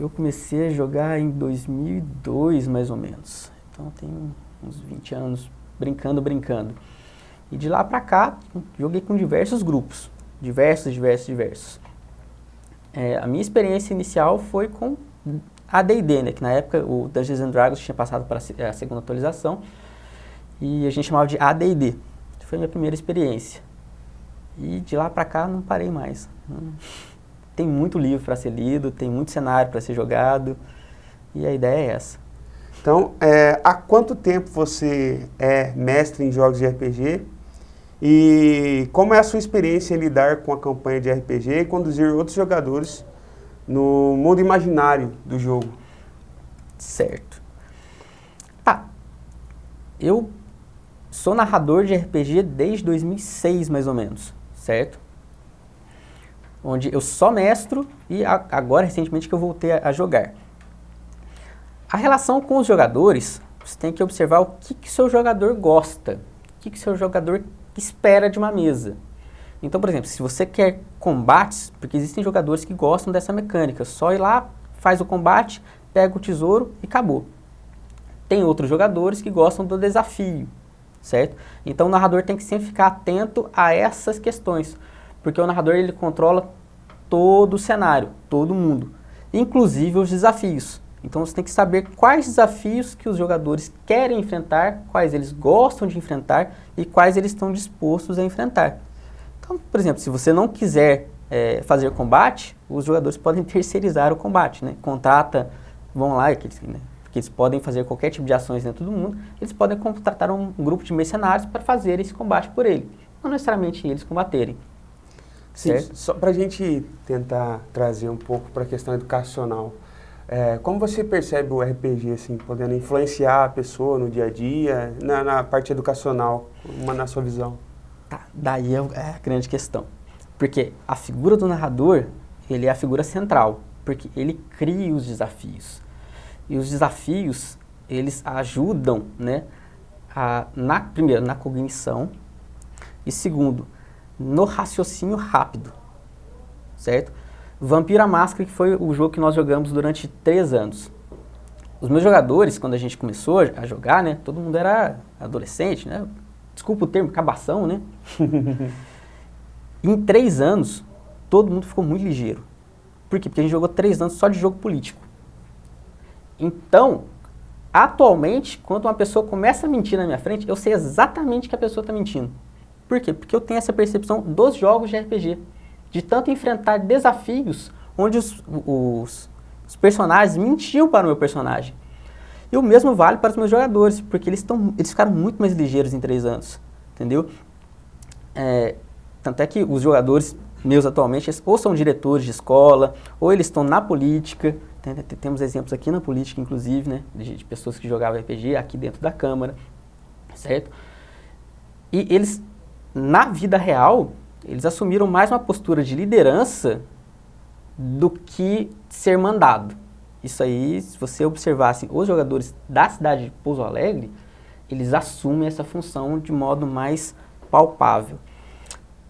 Eu comecei a jogar em 2002, mais ou menos. Então, tem uns 20 anos brincando. E de lá pra cá, joguei com diversos grupos. Diversos. A minha experiência inicial foi com AD&D, né? Que na época o Dungeons & Dragons tinha passado para a segunda atualização. E a gente chamava de AD&D. Foi a minha primeira experiência. E de lá pra cá não parei mais. Tem muito livro para ser lido, tem muito cenário para ser jogado. E a ideia é essa. Então, há quanto tempo você é mestre em jogos de RPG? E como é a sua experiência em lidar com a campanha de RPG e conduzir outros jogadores no mundo imaginário do jogo? Certo. Eu sou narrador de RPG desde 2006, mais ou menos, certo? Onde eu só mestro e agora, recentemente, que eu voltei a jogar. A relação com os jogadores, você tem que observar o que seu jogador gosta, o que seu jogador espera de uma mesa. Então, por exemplo, se você quer combates, porque existem jogadores que gostam dessa mecânica, só ir lá, faz o combate, pega o tesouro e acabou. Tem outros jogadores que gostam do desafio, certo? Então o narrador tem que sempre ficar atento a essas questões, porque o narrador ele controla todo o cenário, todo mundo, inclusive os desafios. Então você tem que saber quais desafios que os jogadores querem enfrentar, quais eles gostam de enfrentar e quais eles estão dispostos a enfrentar. Então, por exemplo, se você não quiser fazer combate, os jogadores podem terceirizar o combate, né? Contrata, vão lá, que eles podem fazer qualquer tipo de ações dentro do mundo, eles podem contratar um grupo de mercenários para fazer esse combate por ele, não necessariamente eles combaterem. Sim, só para a gente tentar trazer um pouco para a questão educacional. Como você percebe o RPG assim, podendo influenciar a pessoa no dia a dia, na parte educacional, na sua visão? Daí é a grande questão. Porque a figura do narrador, ele é a figura central, porque ele cria os desafios. E os desafios, eles ajudam, né, primeiro, na cognição, e segundo, no raciocínio rápido, certo? Vampiro à Máscara, que foi o jogo que nós jogamos durante 3 anos. Os meus jogadores, quando a gente começou a jogar, né, todo mundo era adolescente, né? Desculpa o termo, cabação, né? Em 3 anos, todo mundo ficou muito ligeiro. Por quê? Porque a gente jogou 3 anos só de jogo político. Então, atualmente, quando uma pessoa começa a mentir na minha frente, eu sei exatamente que a pessoa está mentindo. Por quê? Porque eu tenho essa percepção dos jogos de RPG. De tanto enfrentar desafios onde os personagens mentiam para o meu personagem. E o mesmo vale para os meus jogadores, porque eles ficaram muito mais ligeiros em 3 anos, entendeu? Tanto é que os jogadores meus atualmente, ou são diretores de escola, ou eles estão na política. Temos exemplos aqui na política, inclusive, né, de pessoas que jogavam RPG aqui dentro da Câmara, certo? E eles, na vida real, eles assumiram mais uma postura de liderança do que ser mandado. Isso aí, se você observasse os jogadores da cidade de Pouso Alegre, eles assumem essa função de modo mais palpável.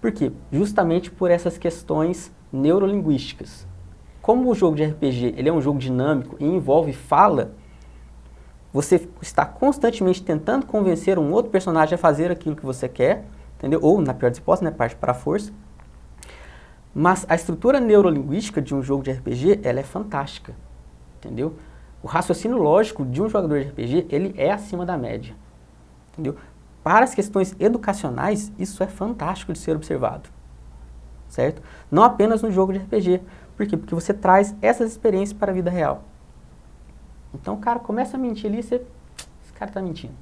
Por quê? Justamente por essas questões neurolinguísticas. Como o jogo de RPG ele é um jogo dinâmico e envolve fala, você está constantemente tentando convencer um outro personagem a fazer aquilo que você quer, entendeu? Ou, na pior das hipóteses, né, parte para a força. Mas a estrutura neurolinguística de um jogo de RPG, ela é fantástica. entendeu? O raciocínio lógico de um jogador de RPG, ele é acima da média, entendeu? Para as questões educacionais, isso é fantástico de ser observado, certo? Não apenas no jogo de RPG. Por quê? Porque você traz essas experiências para a vida real. Então o cara começa a mentir ali, esse cara está mentindo.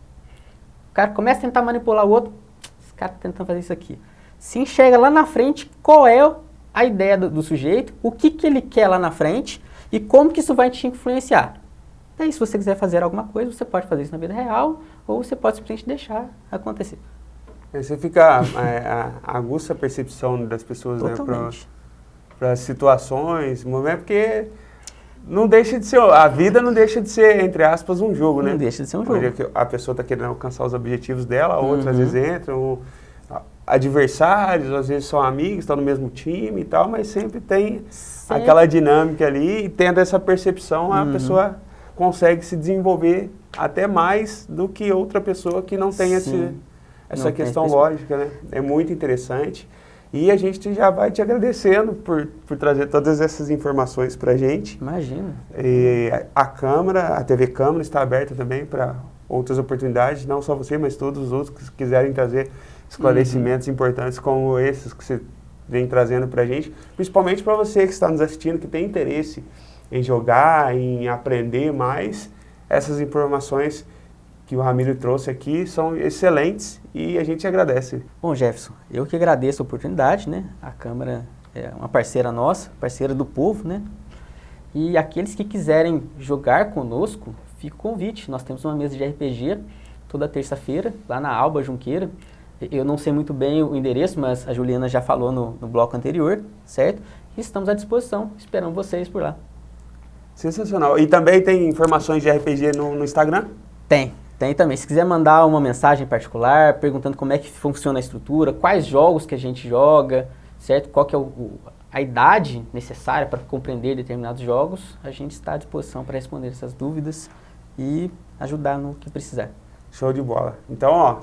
O cara começa a tentar manipular o outro, esse cara está tentando fazer isso aqui. Se enxerga lá na frente qual é a ideia do sujeito, o que ele quer lá na frente e como que isso vai te influenciar. Daí, se você quiser fazer alguma coisa, você pode fazer isso na vida real ou você pode simplesmente deixar acontecer. Você fica aguça a percepção das pessoas, né, para situações, porque não deixa de ser, a vida não deixa de ser, entre aspas, um jogo, né? Não deixa de ser um jogo. A pessoa está querendo alcançar os objetivos dela, outros às vezes entram, adversários, às vezes são amigos, estão no mesmo time e tal, mas sempre tem aquela dinâmica ali, e tendo essa percepção, a pessoa consegue se desenvolver até mais do que outra pessoa que não tem essa questão lógica, né? É muito interessante. E a gente já vai te agradecendo por trazer todas essas informações para a gente. Imagina. E a Câmara, a TV Câmara está aberta também para outras oportunidades, não só você, mas todos os outros que quiserem trazer esclarecimentos importantes como esses que você vem trazendo para a gente. Principalmente para você que está nos assistindo, que tem interesse em jogar, em aprender mais. Essas informações que o Ramiro trouxe aqui são excelentes e a gente agradece. Bom, Jefferson, eu que agradeço a oportunidade, né? A Câmara é uma parceira nossa, parceira do povo, né? E aqueles que quiserem jogar conosco, fica o convite. Nós temos uma mesa de RPG toda terça-feira, lá na Alba Junqueira. Eu não sei muito bem o endereço, mas a Juliana já falou no bloco anterior, certo? E estamos à disposição, esperando vocês por lá. Sensacional. E também tem informações de RPG no Instagram? Tem também. Se quiser mandar uma mensagem particular, perguntando como é que funciona a estrutura, quais jogos que a gente joga, certo? Qual que é a idade necessária para compreender determinados jogos, a gente está à disposição para responder essas dúvidas e ajudar no que precisar. Show de bola. Então,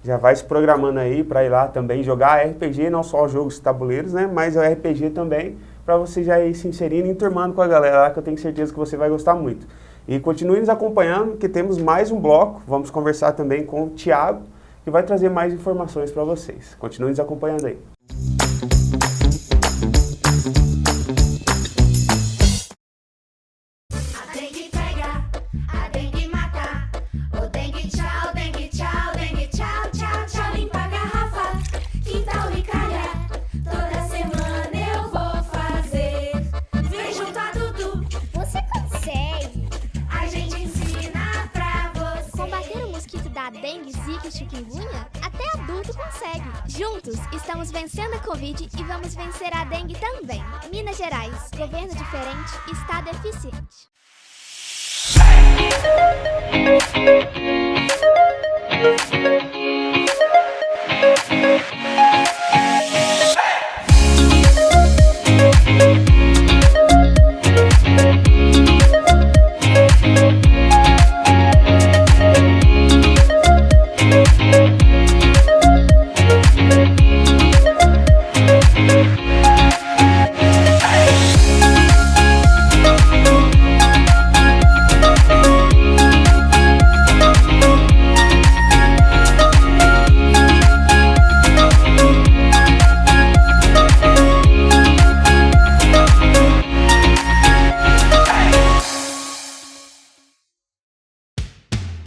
já vai se programando aí para ir lá também jogar RPG, não só jogos de tabuleiros, né? Mas o RPG também, para você já ir se inserindo e enturmando com a galera lá, que eu tenho certeza que você vai gostar muito. E continue nos acompanhando, que temos mais um bloco. Vamos conversar também com o Thiago, que vai trazer mais informações para vocês. Continue nos acompanhando aí. A dengue pega, a dengue mata. O dengue tchau, dengue tchau, dengue tchau, tchau, tchau. Limpa a garrafa, quintal e calha. Toda semana eu vou fazer. Vem junto a Dudu. Você consegue! A gente ensina pra você. Combater o mosquito da dengue, zika e chikungunya? Até adulto consegue. Juntos, estamos vencendo a Covid e vamos vencer a dengue também. Minas Gerais, governo diferente, estado eficiente.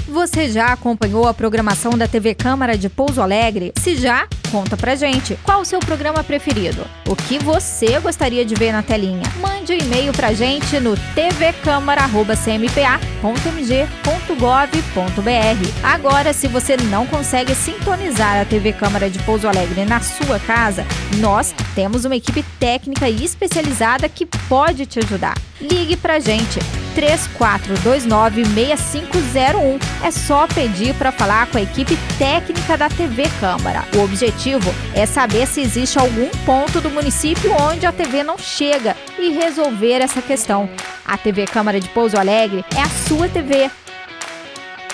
Você já acompanhou a programação da TV Câmara de Pouso Alegre? Se já, conta pra gente. Qual o seu programa preferido? O que você gostaria de ver na telinha? Mande um e-mail pra gente no tvcamara@cmpa.mg.gov.br. Agora, se você não consegue sintonizar a TV Câmara de Pouso Alegre na sua casa, nós temos uma equipe técnica e especializada que pode te ajudar. Ligue pra gente. 3429-6501. É só pedir para falar com a equipe técnica da TV Câmara. O objetivo é saber se existe algum ponto do município onde a TV não chega e resolver essa questão. A TV Câmara de Pouso Alegre é a sua TV.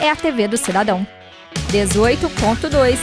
É a TV do cidadão. 18.2.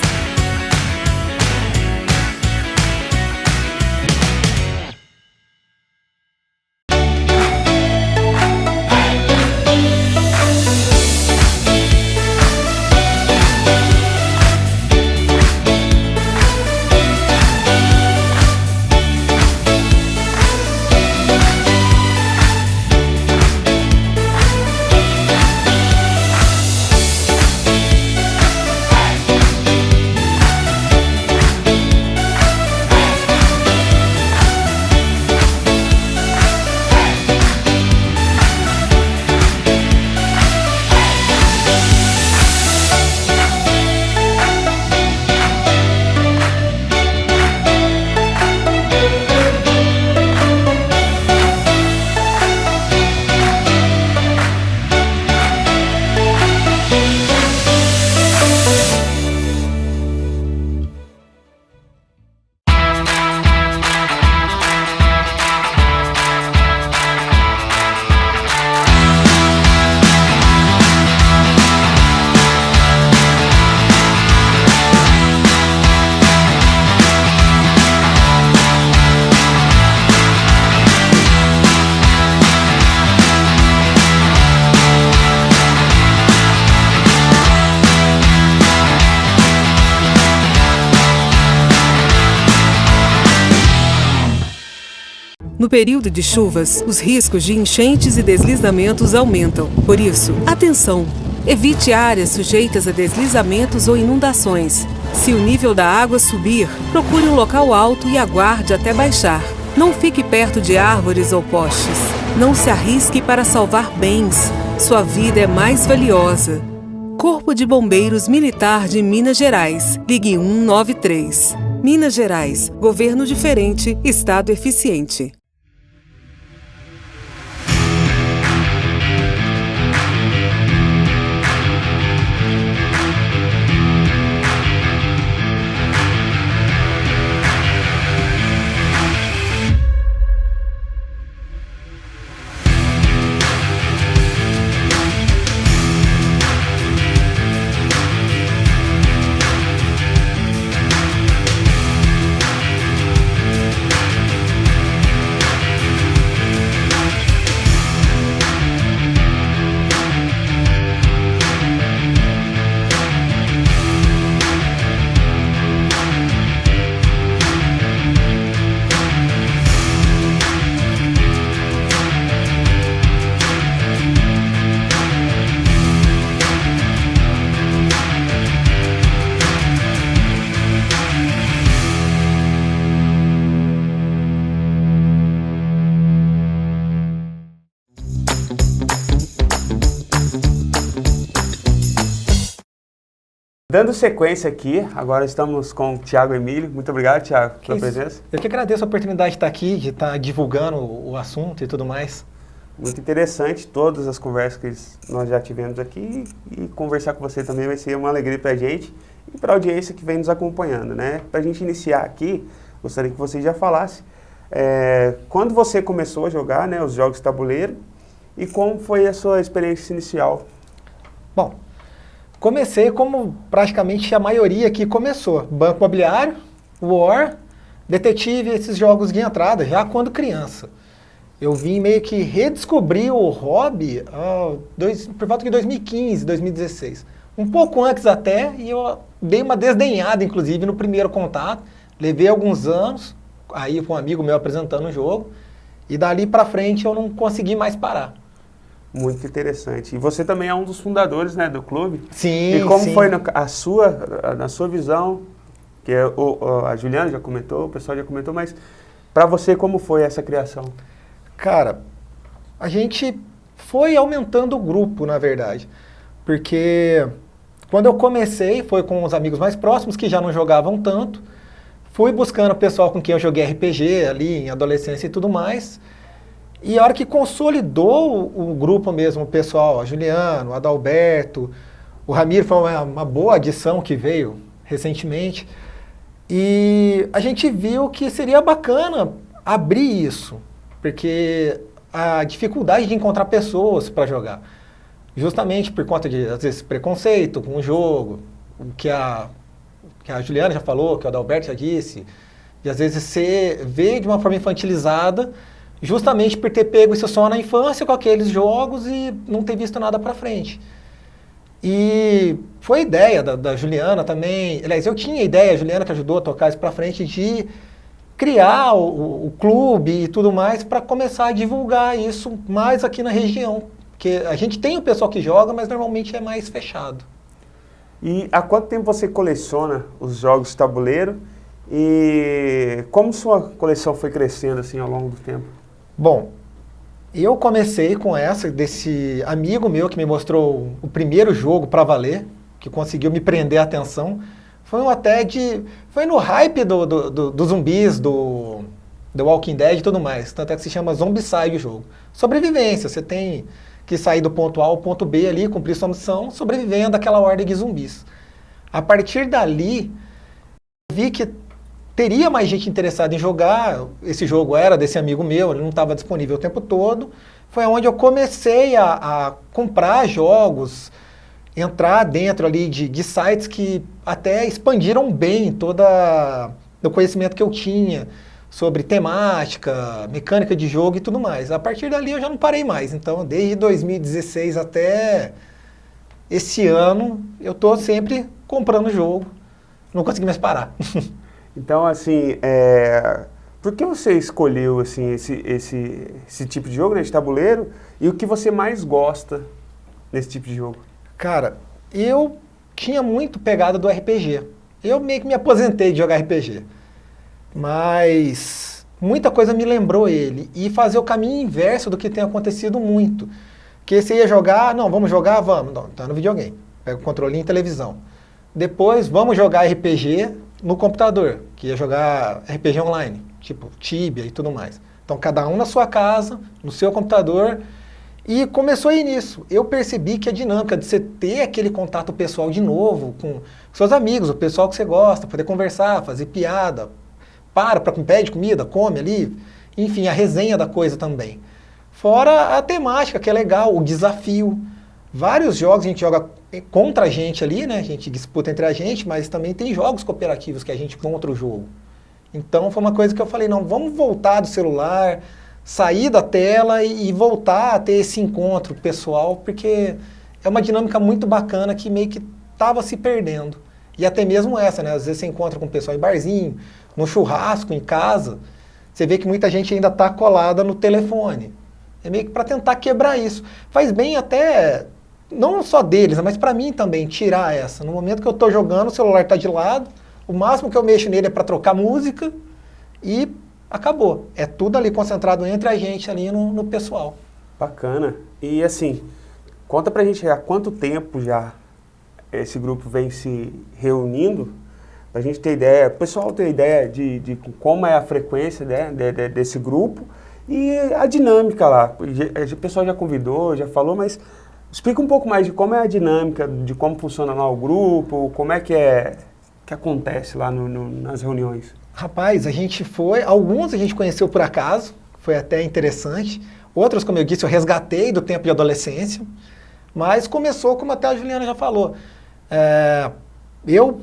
No período de chuvas, os riscos de enchentes e deslizamentos aumentam. Por isso, atenção! Evite áreas sujeitas a deslizamentos ou inundações. Se o nível da água subir, procure um local alto e aguarde até baixar. Não fique perto de árvores ou postes. Não se arrisque para salvar bens. Sua vida é mais valiosa. Corpo de Bombeiros Militar de Minas Gerais. Ligue 193. Minas Gerais. Governo diferente, Estado eficiente. Dando sequência aqui, agora estamos com o Thiago Emílio. Muito obrigado, Thiago, pela presença. Eu que agradeço a oportunidade de estar aqui, de estar divulgando o assunto e tudo mais. Muito interessante todas as conversas que nós já tivemos aqui e conversar com você também vai ser uma alegria para a gente e para a audiência que vem nos acompanhando, né? Para a gente iniciar aqui, gostaria que você já falasse quando você começou a jogar, né, os jogos de tabuleiro e como foi a sua experiência inicial. Bom, comecei como praticamente a maioria aqui começou. Banco Imobiliário, War, Detetive, esses jogos de entrada, já quando criança. Eu vim meio que redescobrir o hobby por volta de 2015, 2016. Um pouco antes até, e eu dei uma desdenhada, inclusive, no primeiro contato. Levei alguns anos, aí com um amigo meu apresentando o jogo, e dali pra frente eu não consegui mais parar. Muito interessante. E você também é um dos fundadores, né, do clube? Sim, E como sim. foi na sua visão, que a Juliana já comentou, o pessoal já comentou, mas para você como foi essa criação? Cara, a gente foi aumentando o grupo, na verdade. Porque quando eu comecei, foi com os amigos mais próximos, que já não jogavam tanto. Fui buscando o pessoal com quem eu joguei RPG ali, em adolescência e tudo mais. E a hora que consolidou o grupo mesmo, o pessoal, a Juliano, o Adalberto, o Ramiro foi uma boa adição que veio recentemente. E a gente viu que seria bacana abrir isso, porque a dificuldade de encontrar pessoas para jogar, justamente por conta de, às vezes, preconceito com o jogo, o que a Juliana já falou, que o Adalberto já disse, e às vezes você vê de uma forma infantilizada, justamente por ter pego isso só na infância com aqueles jogos e não ter visto nada para frente. E foi ideia da Juliana também, aliás, eu tinha ideia, a Juliana que ajudou a tocar isso para frente, de criar o clube e tudo mais para começar a divulgar isso mais aqui na região. Porque a gente tem o pessoal que joga, mas normalmente é mais fechado. E há quanto tempo você coleciona os jogos de tabuleiro e como sua coleção foi crescendo assim ao longo do tempo? Bom, eu comecei com desse amigo meu que me mostrou o primeiro jogo para valer, que conseguiu me prender a atenção. Foi no hype dos zumbis, do Walking Dead e tudo mais. Tanto é que se chama Zombicide o jogo. Sobrevivência, você tem que sair do ponto A ao ponto B ali, cumprir sua missão, sobrevivendo àquela ordem de zumbis. A partir dali, vi que teria mais gente interessada em jogar. Esse jogo era desse amigo meu, ele não estava disponível o tempo todo. Foi onde eu comecei a comprar jogos, entrar dentro ali de sites que até expandiram bem todo o conhecimento que eu tinha sobre temática, mecânica de jogo e tudo mais. A partir dali eu já não parei mais. Então, desde 2016 até esse ano, eu estou sempre comprando jogo. Não consegui mais parar. Então, assim, Por que você escolheu assim, esse tipo de jogo, né, de tabuleiro, e o que você mais gosta nesse tipo de jogo? Cara, eu tinha muito pegada do RPG. Eu meio que me aposentei de jogar RPG. Mas muita coisa me lembrou ele. E fazer o caminho inverso do que tem acontecido muito. Que você ia jogar, não, vamos jogar, vamos. Não, tá no videogame. Pega o controlinho e televisão. Depois, vamos jogar RPG no computador, que ia jogar RPG online, tipo Tibia e tudo mais. Então, cada um na sua casa, no seu computador, e começou a ir nisso. Eu percebi que a dinâmica de você ter aquele contato pessoal de novo com seus amigos, o pessoal que você gosta, poder conversar, fazer piada, pede comida, come ali, enfim, a resenha da coisa também. Fora a temática, que é legal, o desafio. Vários jogos a gente joga contra a gente ali, né? A gente disputa entre a gente, mas também tem jogos cooperativos que a gente contra o jogo. Então foi uma coisa que eu falei, não, vamos voltar do celular, sair da tela e voltar a ter esse encontro pessoal, porque é uma dinâmica muito bacana que meio que estava se perdendo. E até mesmo essa, né? Às vezes você encontra com o pessoal em barzinho, no churrasco, em casa, você vê que muita gente ainda está colada no telefone. É meio que para tentar quebrar isso. Faz bem até, não só deles, mas para mim também, tirar essa. No momento que eu estou jogando, o celular está de lado, o máximo que eu mexo nele é para trocar música e acabou. É tudo ali concentrado entre a gente ali no pessoal. Bacana. E assim, conta pra gente há quanto tempo já esse grupo vem se reunindo, pra gente ter ideia, o pessoal ter ideia de como é a frequência, né, desse grupo e a dinâmica lá. O pessoal já convidou, já falou, mas explica um pouco mais de como é a dinâmica, de como funciona lá o grupo, como é que acontece lá nas reuniões. Rapaz, alguns a gente conheceu por acaso, foi até interessante. Outros, como eu disse, eu resgatei do tempo de adolescência, mas começou, como até a Juliana já falou. Eu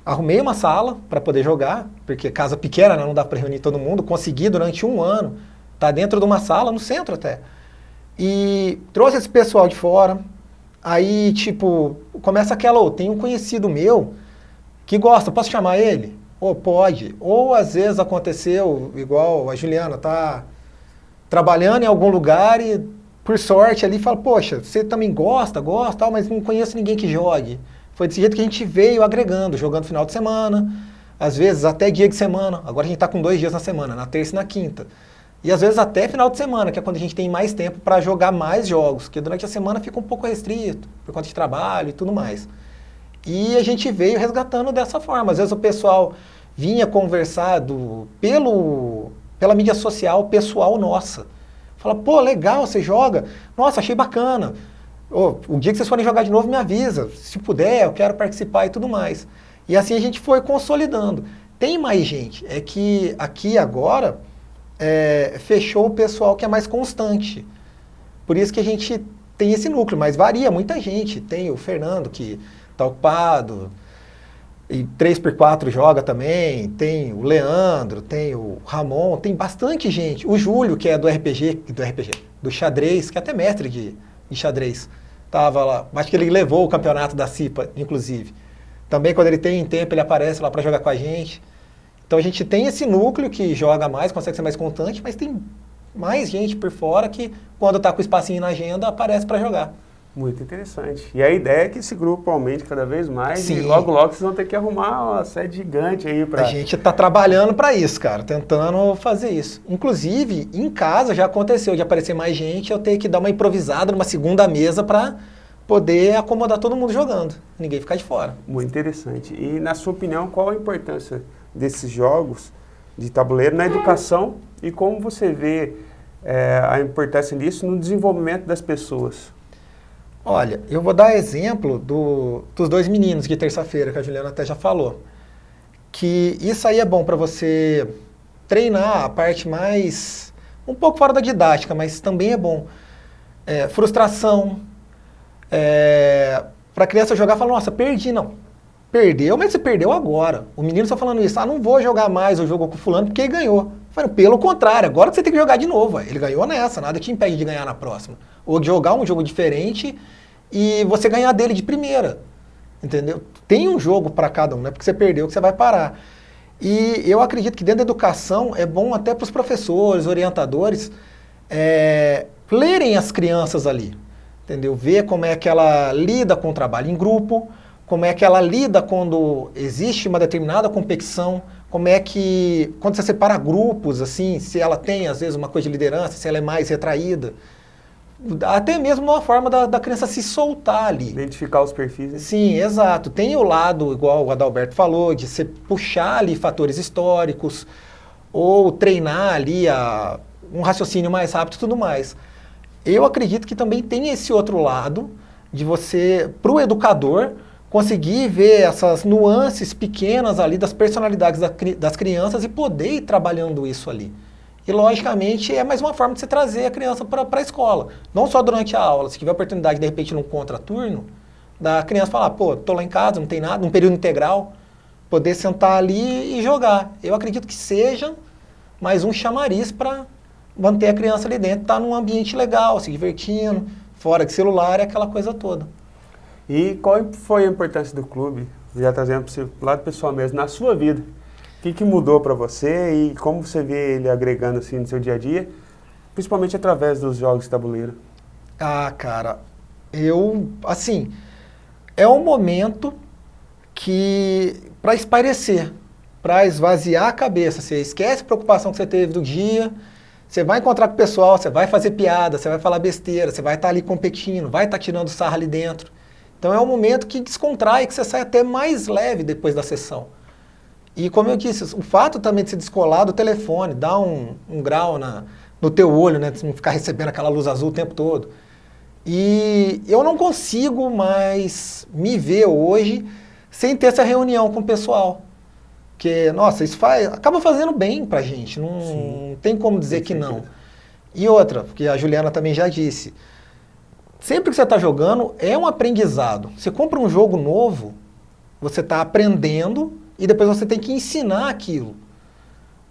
arrumei uma sala para poder jogar, porque casa pequena, né, não dá para reunir todo mundo. Consegui durante 1 ano estar dentro de uma sala, no centro até. E trouxe esse pessoal de fora. Aí, tipo, começa aquela, tem um conhecido meu que gosta, posso chamar ele? Pode. Ou às vezes aconteceu, igual a Juliana tá trabalhando em algum lugar e, por sorte, ali fala, poxa, você também gosta, tal, mas não conheço ninguém que jogue. Foi desse jeito que a gente veio agregando, jogando final de semana, às vezes até dia de semana. Agora a gente está com 2 dias na semana, na terça e na quinta. E às vezes até final de semana, que é quando a gente tem mais tempo para jogar mais jogos, porque durante a semana fica um pouco restrito, por conta de trabalho e tudo mais. E a gente veio resgatando dessa forma. Às vezes o pessoal vinha conversar pela mídia social pessoal nossa. Fala, pô, legal, você joga. Nossa, achei bacana. O dia que vocês forem jogar de novo, me avisa. Se puder, eu quero participar e tudo mais. E assim a gente foi consolidando. Tem mais gente. É que aqui agora fechou o pessoal que é mais constante. Por isso que a gente tem esse núcleo, mas varia muita gente. Tem o Fernando, que está ocupado, e 3x4 joga também, tem o Leandro, tem o Ramon, tem bastante gente. O Júlio, que é do xadrez, que é até mestre de xadrez, tava lá. Acho que ele levou o campeonato da CIPA, inclusive. Também, quando ele tem tempo, ele aparece lá para jogar com a gente. Então a gente tem esse núcleo que joga mais, consegue ser mais constante, mas tem mais gente por fora que, quando está com espacinho na agenda, aparece para jogar. Muito interessante. E a ideia é que esse grupo aumente cada vez mais. Sim. E logo vocês vão ter que arrumar uma sede gigante aí para... A gente está trabalhando para isso, cara, tentando fazer isso. Inclusive, em casa já aconteceu de aparecer mais gente, eu ter que dar uma improvisada numa segunda mesa para poder acomodar todo mundo jogando, ninguém ficar de fora. Muito interessante. E, na sua opinião, qual a importância desses jogos de tabuleiro na educação e como você vê a importância disso no desenvolvimento das pessoas? Olha, eu vou dar exemplo dos 2 meninos de terça-feira, que a Juliana até já falou. Que isso aí é bom para você treinar a parte mais... um pouco fora da didática, mas também é bom. Frustração. Para a criança jogar e falar, nossa, perdi. Não. Perdeu, mas você perdeu agora. O menino só falando isso, não vou jogar mais o jogo com o fulano porque ele ganhou. Falei, pelo contrário, agora você tem que jogar de novo. Ele ganhou nessa, nada te impede de ganhar na próxima. Ou de jogar um jogo diferente e você ganhar dele de primeira, entendeu? Tem um jogo para cada um, não é porque você perdeu que você vai parar. E eu acredito que dentro da educação é bom até para os professores, orientadores, lerem as crianças ali, entendeu? Ver como é que ela lida com o trabalho em grupo, como é que ela lida quando existe uma determinada competição, como é que, quando você separa grupos, assim, se ela tem, às vezes, uma coisa de liderança, se ela é mais retraída, até mesmo uma forma da criança se soltar ali. Identificar os perfis. Né? Sim, exato. Tem o lado, igual o Adalberto falou, de você puxar ali fatores históricos, ou treinar ali um raciocínio mais rápido e tudo mais. Eu acredito que também tem esse outro lado de você, para o educador, conseguir ver essas nuances pequenas ali das personalidades das crianças e poder ir trabalhando isso ali. E, logicamente, é mais uma forma de você trazer a criança para a escola. Não só durante a aula. Se tiver oportunidade, de repente, num contraturno, da criança falar, pô, tô lá em casa, não tem nada, num período integral, poder sentar ali e jogar. Eu acredito que seja mais um chamariz para manter a criança ali dentro, estar num ambiente legal, se divertindo, fora de celular e aquela coisa toda. E qual foi a importância do clube, já trazendo para o lado pessoal mesmo, na sua vida? O que mudou para você e como você vê ele agregando assim no seu dia a dia, principalmente através dos jogos de tabuleiro? Ah, cara, assim, é um momento que, para espairecer, para esvaziar a cabeça, você esquece a preocupação que você teve do dia, você vai encontrar com o pessoal, você vai fazer piada, você vai falar besteira, você vai estar ali competindo, vai estar tirando sarro ali dentro. Então é um momento que descontrai, que você sai até mais leve depois da sessão. E como eu disse, o fato também de se descolar do telefone, dar um grau no teu olho, né, de não ficar recebendo aquela luz azul o tempo todo. E eu não consigo mais me ver hoje sem ter essa reunião com o pessoal. Porque, nossa, isso acaba fazendo bem pra gente, não tem como dizer que não. E outra, porque a Juliana também já disse, sempre que você está jogando é um aprendizado. Você compra um jogo novo, você está aprendendo e depois você tem que ensinar aquilo.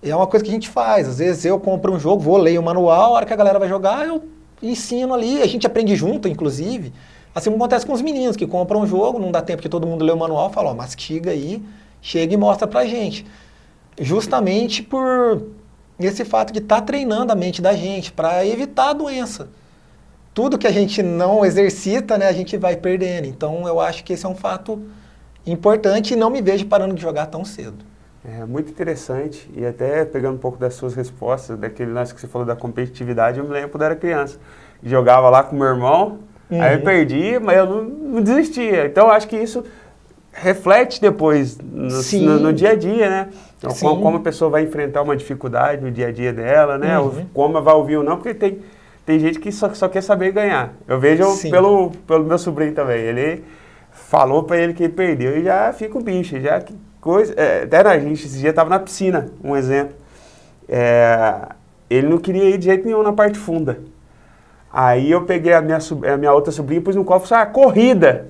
É uma coisa que a gente faz. Às vezes eu compro um jogo, vou ler o manual, a hora que a galera vai jogar, eu ensino ali, a gente aprende junto, inclusive. Assim como acontece com os meninos que compram um jogo, não dá tempo que todo mundo lê o manual, fala, ó, mastiga aí, chega e mostra pra gente. Justamente por esse fato de estar treinando a mente da gente, para evitar a doença. Tudo que a gente não exercita, né, a gente vai perdendo. Então eu acho que esse é um fato importante e não me vejo parando de jogar tão cedo. É muito interessante, e até pegando um pouco das suas respostas, daquele lance que você falou da competitividade, eu me lembro quando eu era criança. Jogava lá com meu irmão, aí eu perdi, mas eu não desistia. Então eu acho que isso reflete depois no dia a dia, né? Então, como a pessoa vai enfrentar uma dificuldade no dia a dia dela, né? Como vai ouvir ou não, porque tem gente que só quer saber ganhar. Eu vejo pelo meu sobrinho também. Ele falou pra ele que ele perdeu e já fica o bicho, já que coisa. Até a gente esse dia estava na piscina, um exemplo. Ele não queria ir de jeito nenhum na parte funda. Aí eu peguei a minha outra sobrinha e pus no colo e falei, corrida!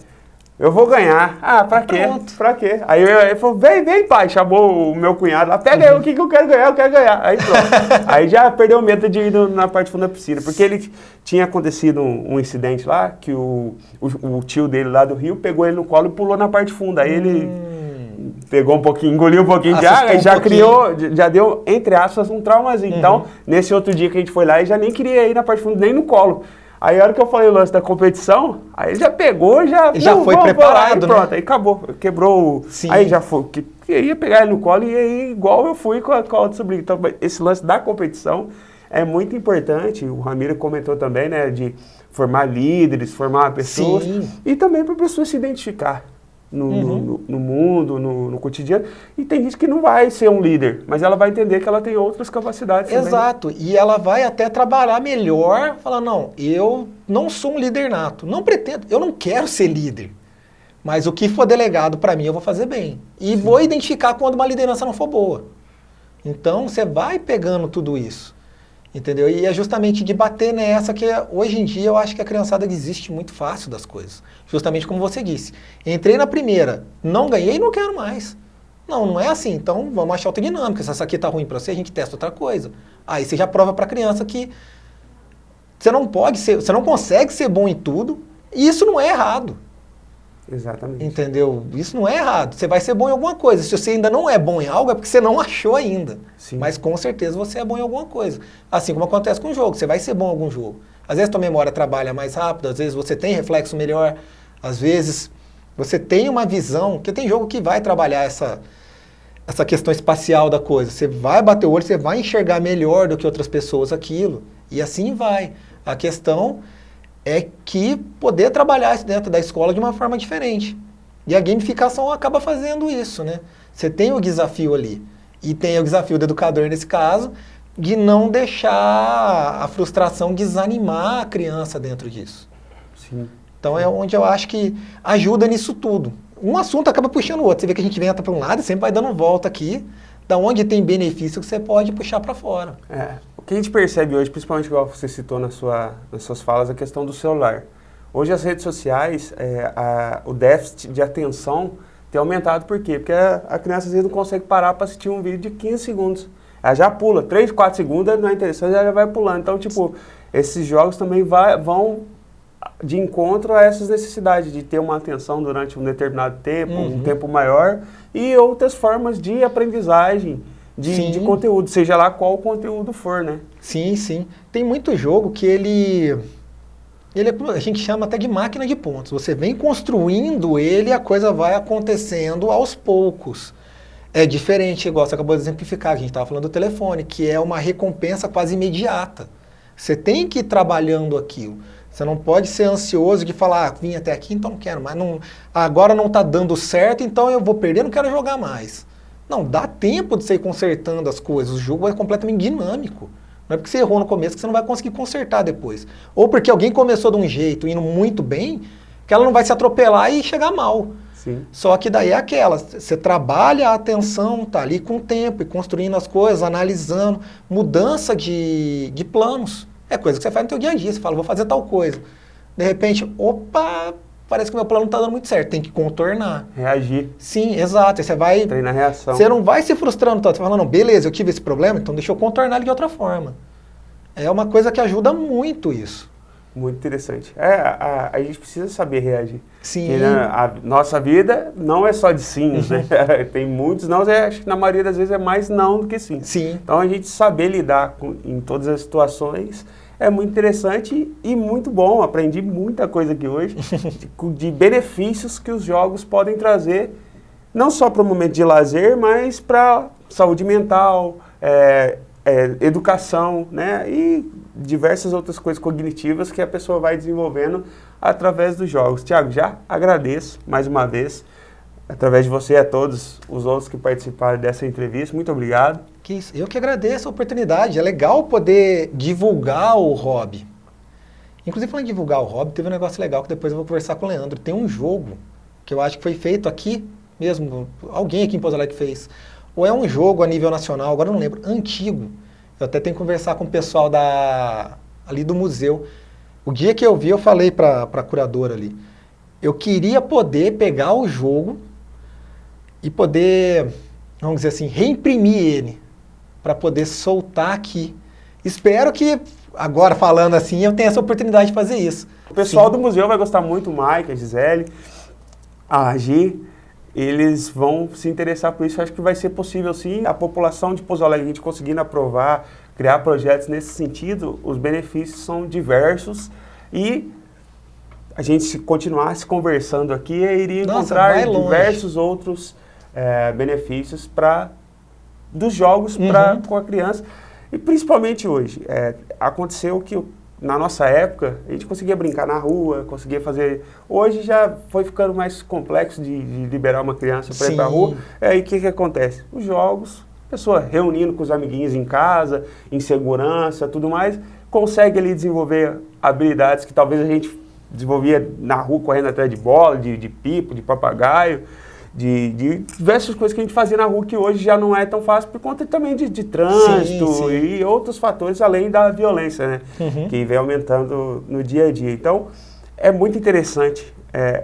Eu vou ganhar. Ah, pra quê? Pronto. Pra quê? Aí ele falou, vem pai, chamou o meu cunhado lá, pega aí o que eu quero ganhar. Aí pronto. Aí já perdeu o medo de ir na parte funda da piscina, porque ele tinha acontecido um incidente lá, que o tio dele lá do Rio pegou ele no colo e pulou na parte funda. Aí ele pegou um pouquinho, engoliu um pouquinho de água e já criou, já deu, entre aspas, um traumazinho. Então, nesse outro dia que a gente foi lá, ele já nem queria ir na parte funda, nem no colo. Aí a hora que eu falei o lance da competição, aí ele já pegou, já foi preparado, aí, pronto, aí acabou, quebrou, aí já foi, que ia pegar ele no colo e aí igual eu fui com a outra sobrinha. Então esse lance da competição é muito importante, o Ramiro comentou também, né, de formar líderes, formar pessoas e também para a pessoa se identificar no mundo, no cotidiano. E tem gente que não vai ser um líder, mas ela vai entender que ela tem outras capacidades. Exato, também. E ela vai até trabalhar melhor, falar, não, eu não sou um líder nato, não pretendo, eu não quero ser líder, mas o que for delegado para mim eu vou fazer bem. E vou identificar quando uma liderança não for boa. Então você vai pegando tudo isso. Entendeu? E é justamente de bater nessa que hoje em dia eu acho que a criançada desiste muito fácil das coisas. Justamente como você disse. Entrei na primeira, não ganhei, não quero mais. Não é assim. Então vamos achar outra dinâmica. Se essa aqui tá ruim para você, a gente testa outra coisa. Aí você já prova para a criança que você não consegue ser bom em tudo e isso não é errado. Exatamente. Entendeu? Isso não é errado. Você vai ser bom em alguma coisa. Se você ainda não é bom em algo, é porque você não achou ainda. Sim. Mas com certeza você é bom em alguma coisa. Assim como acontece com o jogo. Você vai ser bom em algum jogo. Às vezes tua memória trabalha mais rápido, às vezes você tem reflexo melhor, às vezes você tem uma visão, porque tem jogo que vai trabalhar essa questão espacial da coisa. Você vai bater o olho, você vai enxergar melhor do que outras pessoas aquilo. E assim vai. A questão é que poder trabalhar isso dentro da escola de uma forma diferente. E a gamificação acaba fazendo isso, né? Você tem o desafio ali, e tem o desafio do educador nesse caso, de não deixar a frustração desanimar a criança dentro disso. Sim. Então é onde eu acho que ajuda nisso tudo. Um assunto acaba puxando o outro. Você vê que a gente entra para um lado e sempre vai dando volta aqui, da onde tem benefício que você pode puxar para fora. O que a gente percebe hoje, principalmente igual você citou nas suas falas, a questão do celular. Hoje as redes sociais, o déficit de atenção tem aumentado. Por quê? Porque a criança às vezes não consegue parar para assistir um vídeo de 15 segundos. Ela já pula, 3, 4 segundos, não é interessante, ela já vai pulando. Então, tipo, esses jogos também vão de encontro a essas necessidades de ter uma atenção durante um determinado tempo, um tempo maior, e outras formas de aprendizagem, de conteúdo, seja lá qual o conteúdo for, né? Sim, sim. Tem muito jogo que a gente chama até de máquina de pontos. Você vem construindo ele e a coisa vai acontecendo aos poucos. É diferente, igual você acabou de exemplificar, a gente estava falando do telefone, que é uma recompensa quase imediata. Você tem que ir trabalhando aquilo. Você não pode ser ansioso de falar, vim até aqui, então não quero mais. Agora não está dando certo, então eu vou perder, não quero jogar mais. Não, dá tempo de você ir consertando as coisas. O jogo é completamente dinâmico. Não é porque você errou no começo que você não vai conseguir consertar depois. Ou porque alguém começou de um jeito, indo muito bem, que ela não vai se atropelar e chegar mal. Sim. Só que daí é aquela, você trabalha a atenção, tá ali com o tempo e construindo as coisas, analisando, mudança de planos. É coisa que você faz no seu dia a dia, você fala, vou fazer tal coisa. De repente, opa, parece que meu plano não está dando muito certo, tem que contornar. Reagir. Sim, exato. Aí você vai... Treinar reação. Você não vai se frustrando tanto, você fala, não, beleza, eu tive esse problema, então deixa eu contornar ele de outra forma. É uma coisa que ajuda muito isso. Muito interessante. A gente precisa saber reagir. Sim. Porque, né, a nossa vida não é só de sims, né? Tem muitos não, acho que na maioria das vezes é mais não do que sim. Sim. Então a gente saber lidar em todas as situações é muito interessante e muito bom. Aprendi muita coisa aqui hoje de benefícios que os jogos podem trazer, não só para o momento de lazer, mas para saúde mental, educação, né? E diversas outras coisas cognitivas que a pessoa vai desenvolvendo através dos jogos. Thiago, já agradeço mais uma vez, através de você, a todos os outros que participaram dessa entrevista. Muito obrigado. Eu que agradeço a oportunidade. É legal poder divulgar o hobby. Inclusive, falando em divulgar o hobby, teve um negócio legal que depois eu vou conversar com o Leandro. Tem um jogo que eu acho que foi feito aqui mesmo, alguém aqui em Pouso Alegre fez. Ou é um jogo a nível nacional, agora eu não lembro, antigo. Eu até tenho que conversar com o pessoal ali do museu. O dia que eu vi, eu falei para a curadora ali. Eu queria poder pegar o jogo e poder, vamos dizer assim, reimprimir ele para poder soltar aqui. Espero que, agora falando assim, eu tenha essa oportunidade de fazer isso. O pessoal do museu vai gostar muito, o Mike, a Gisele, a Agi. Eles vão se interessar por isso. Acho que vai ser possível, sim, a população de Pouso Alegre, a gente conseguindo aprovar, criar projetos nesse sentido, os benefícios são diversos e a gente se continuasse conversando aqui, iria encontrar diversos outros benefícios dos jogos com a criança. E principalmente hoje, aconteceu que na nossa época, a gente conseguia brincar na rua, conseguia fazer... Hoje já foi ficando mais complexo de liberar uma criança para ir para a rua. E o que acontece? Os jogos, a pessoa reunindo com os amiguinhos em casa, em segurança, tudo mais, consegue ali desenvolver habilidades que talvez a gente desenvolvia na rua, correndo atrás de bola, de pipo, de papagaio, de diversas coisas que a gente fazia na rua que hoje já não é tão fácil por conta também de trânsito e outros fatores além da violência, né? Que vem aumentando no dia a dia. Então, é muito interessante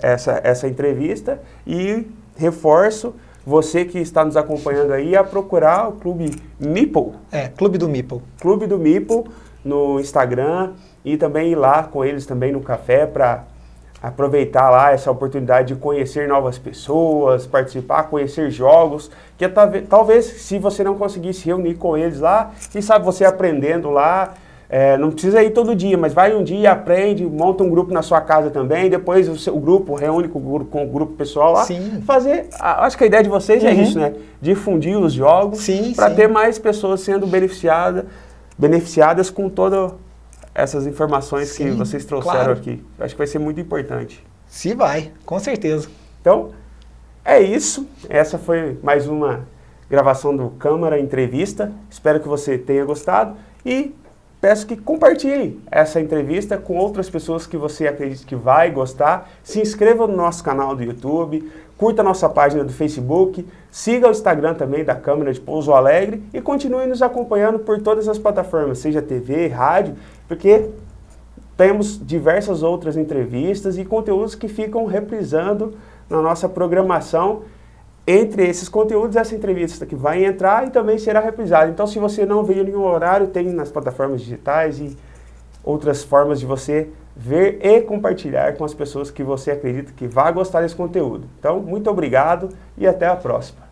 essa entrevista e reforço você que está nos acompanhando aí a procurar o Clube Meeple. Clube do Meeple. Clube do Meeple no Instagram e também ir lá com eles também no café para aproveitar lá essa oportunidade de conhecer novas pessoas, participar, conhecer jogos, que talvez se você não conseguir se reunir com eles lá, quem sabe você aprendendo lá, não precisa ir todo dia, mas vai um dia, aprende, monta um grupo na sua casa também, depois o grupo reúne com o grupo pessoal lá, Sim. fazer, acho que a ideia de vocês é isso, né? Difundir os jogos para ter mais pessoas sendo beneficiadas com todas essas informações que vocês trouxeram aqui. Acho que vai ser muito importante. Se vai, com certeza. Então, é isso. Essa foi mais uma gravação do Câmara Entrevista. Espero que você tenha gostado e peço que compartilhe essa entrevista com outras pessoas que você acredita que vai gostar. Se inscreva no nosso canal do YouTube, curta a nossa página do Facebook, siga o Instagram também da Câmara de Pouso Alegre e continue nos acompanhando por todas as plataformas, seja TV, rádio, porque temos diversas outras entrevistas e conteúdos que ficam reprisando na nossa programação. Entre esses conteúdos, essa entrevista que vai entrar e também será reprisada. Então, se você não veio em nenhum horário, tem nas plataformas digitais e outras formas de você ver e compartilhar com as pessoas que você acredita que vai gostar desse conteúdo. Então, muito obrigado e até a próxima.